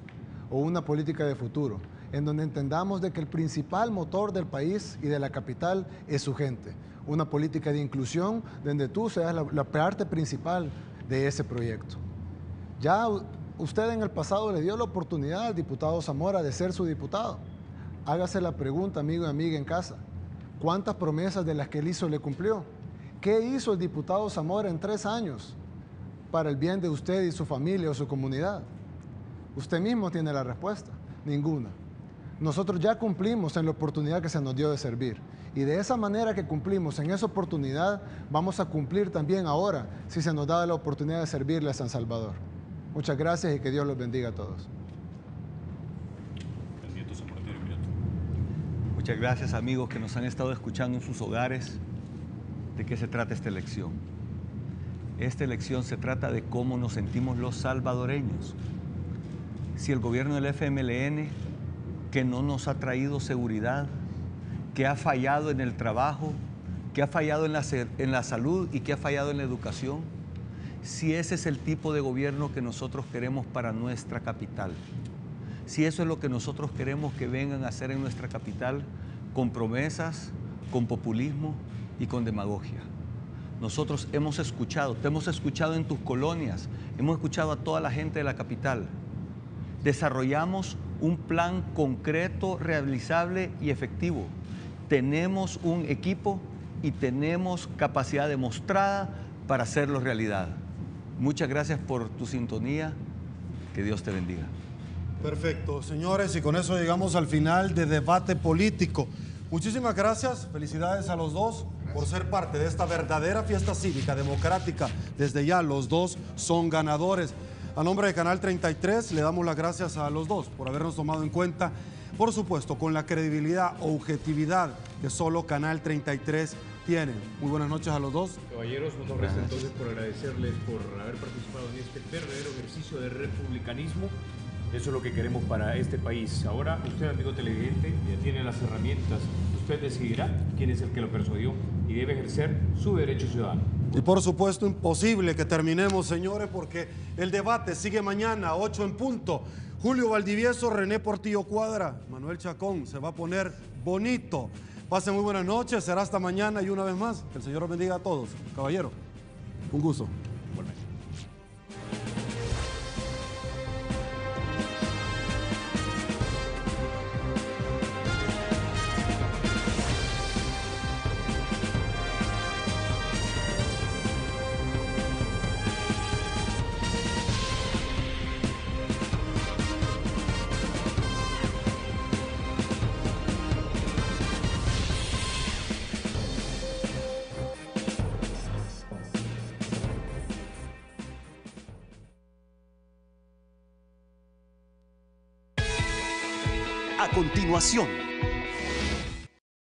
S4: o una política de futuro, en donde entendamos de que el principal motor del país y de la capital es su gente. Una política de inclusión donde tú seas la parte principal de ese proyecto. Ya usted en el pasado le dio la oportunidad al diputado Zamora de ser su diputado. Hágase la pregunta, amigo y amiga en casa. ¿Cuántas promesas de las que él hizo le cumplió? ¿Qué hizo el diputado Zamora en 3 años para el bien de usted y su familia o su comunidad? Usted mismo tiene la respuesta. Ninguna. Nosotros ya cumplimos en la oportunidad que se nos dio de servir. Y de esa manera que cumplimos en esa oportunidad, vamos a cumplir también ahora, si se nos da la oportunidad de servirle a San Salvador. Muchas gracias y que Dios los bendiga a todos.
S5: Muchas gracias, amigos que nos han estado escuchando en sus hogares. ¿De qué se trata esta elección? Esta elección se trata de cómo nos sentimos los salvadoreños. Si el gobierno del FMLN, que no nos ha traído seguridad, que ha fallado en el trabajo, que ha fallado en la salud y que ha fallado en la educación, si ese es el tipo de gobierno que nosotros queremos para nuestra capital, si eso es lo que nosotros queremos que vengan a hacer en nuestra capital, con promesas, con populismo y con demagogia. Nosotros hemos escuchado, te hemos escuchado en tus colonias, hemos escuchado a toda la gente de la capital. Desarrollamos un plan concreto, realizable y efectivo. Tenemos un equipo y tenemos capacidad demostrada para hacerlo realidad. Muchas gracias por tu sintonía. Que Dios te bendiga.
S1: Perfecto, señores, y con eso llegamos al final de Debate Político. Muchísimas gracias, felicidades a los dos por ser parte de esta verdadera fiesta cívica democrática. Desde ya los dos son ganadores. A nombre de Canal 33 le damos las gracias a los dos por habernos tomado en cuenta, por supuesto, con la credibilidad o objetividad que solo Canal 33 tiene. Muy buenas noches a los dos.
S2: Caballeros, no nos resta entonces por agradecerles por haber participado en este verdadero ejercicio de republicanismo. Eso es lo que queremos para este país. Ahora, usted, amigo televidente, ya tiene las herramientas. Usted decidirá quién es el que lo persuadió y debe ejercer su derecho ciudadano.
S1: Y por supuesto, imposible que terminemos, señores, porque el debate sigue mañana, 8 en punto. Julio Valdivieso, René Portillo Cuadra, Manuel Chacón, se va a poner bonito. Pasen muy buenas noches, será hasta mañana y una vez más, que el Señor los bendiga a todos. Caballero, un gusto.
S6: A continuación,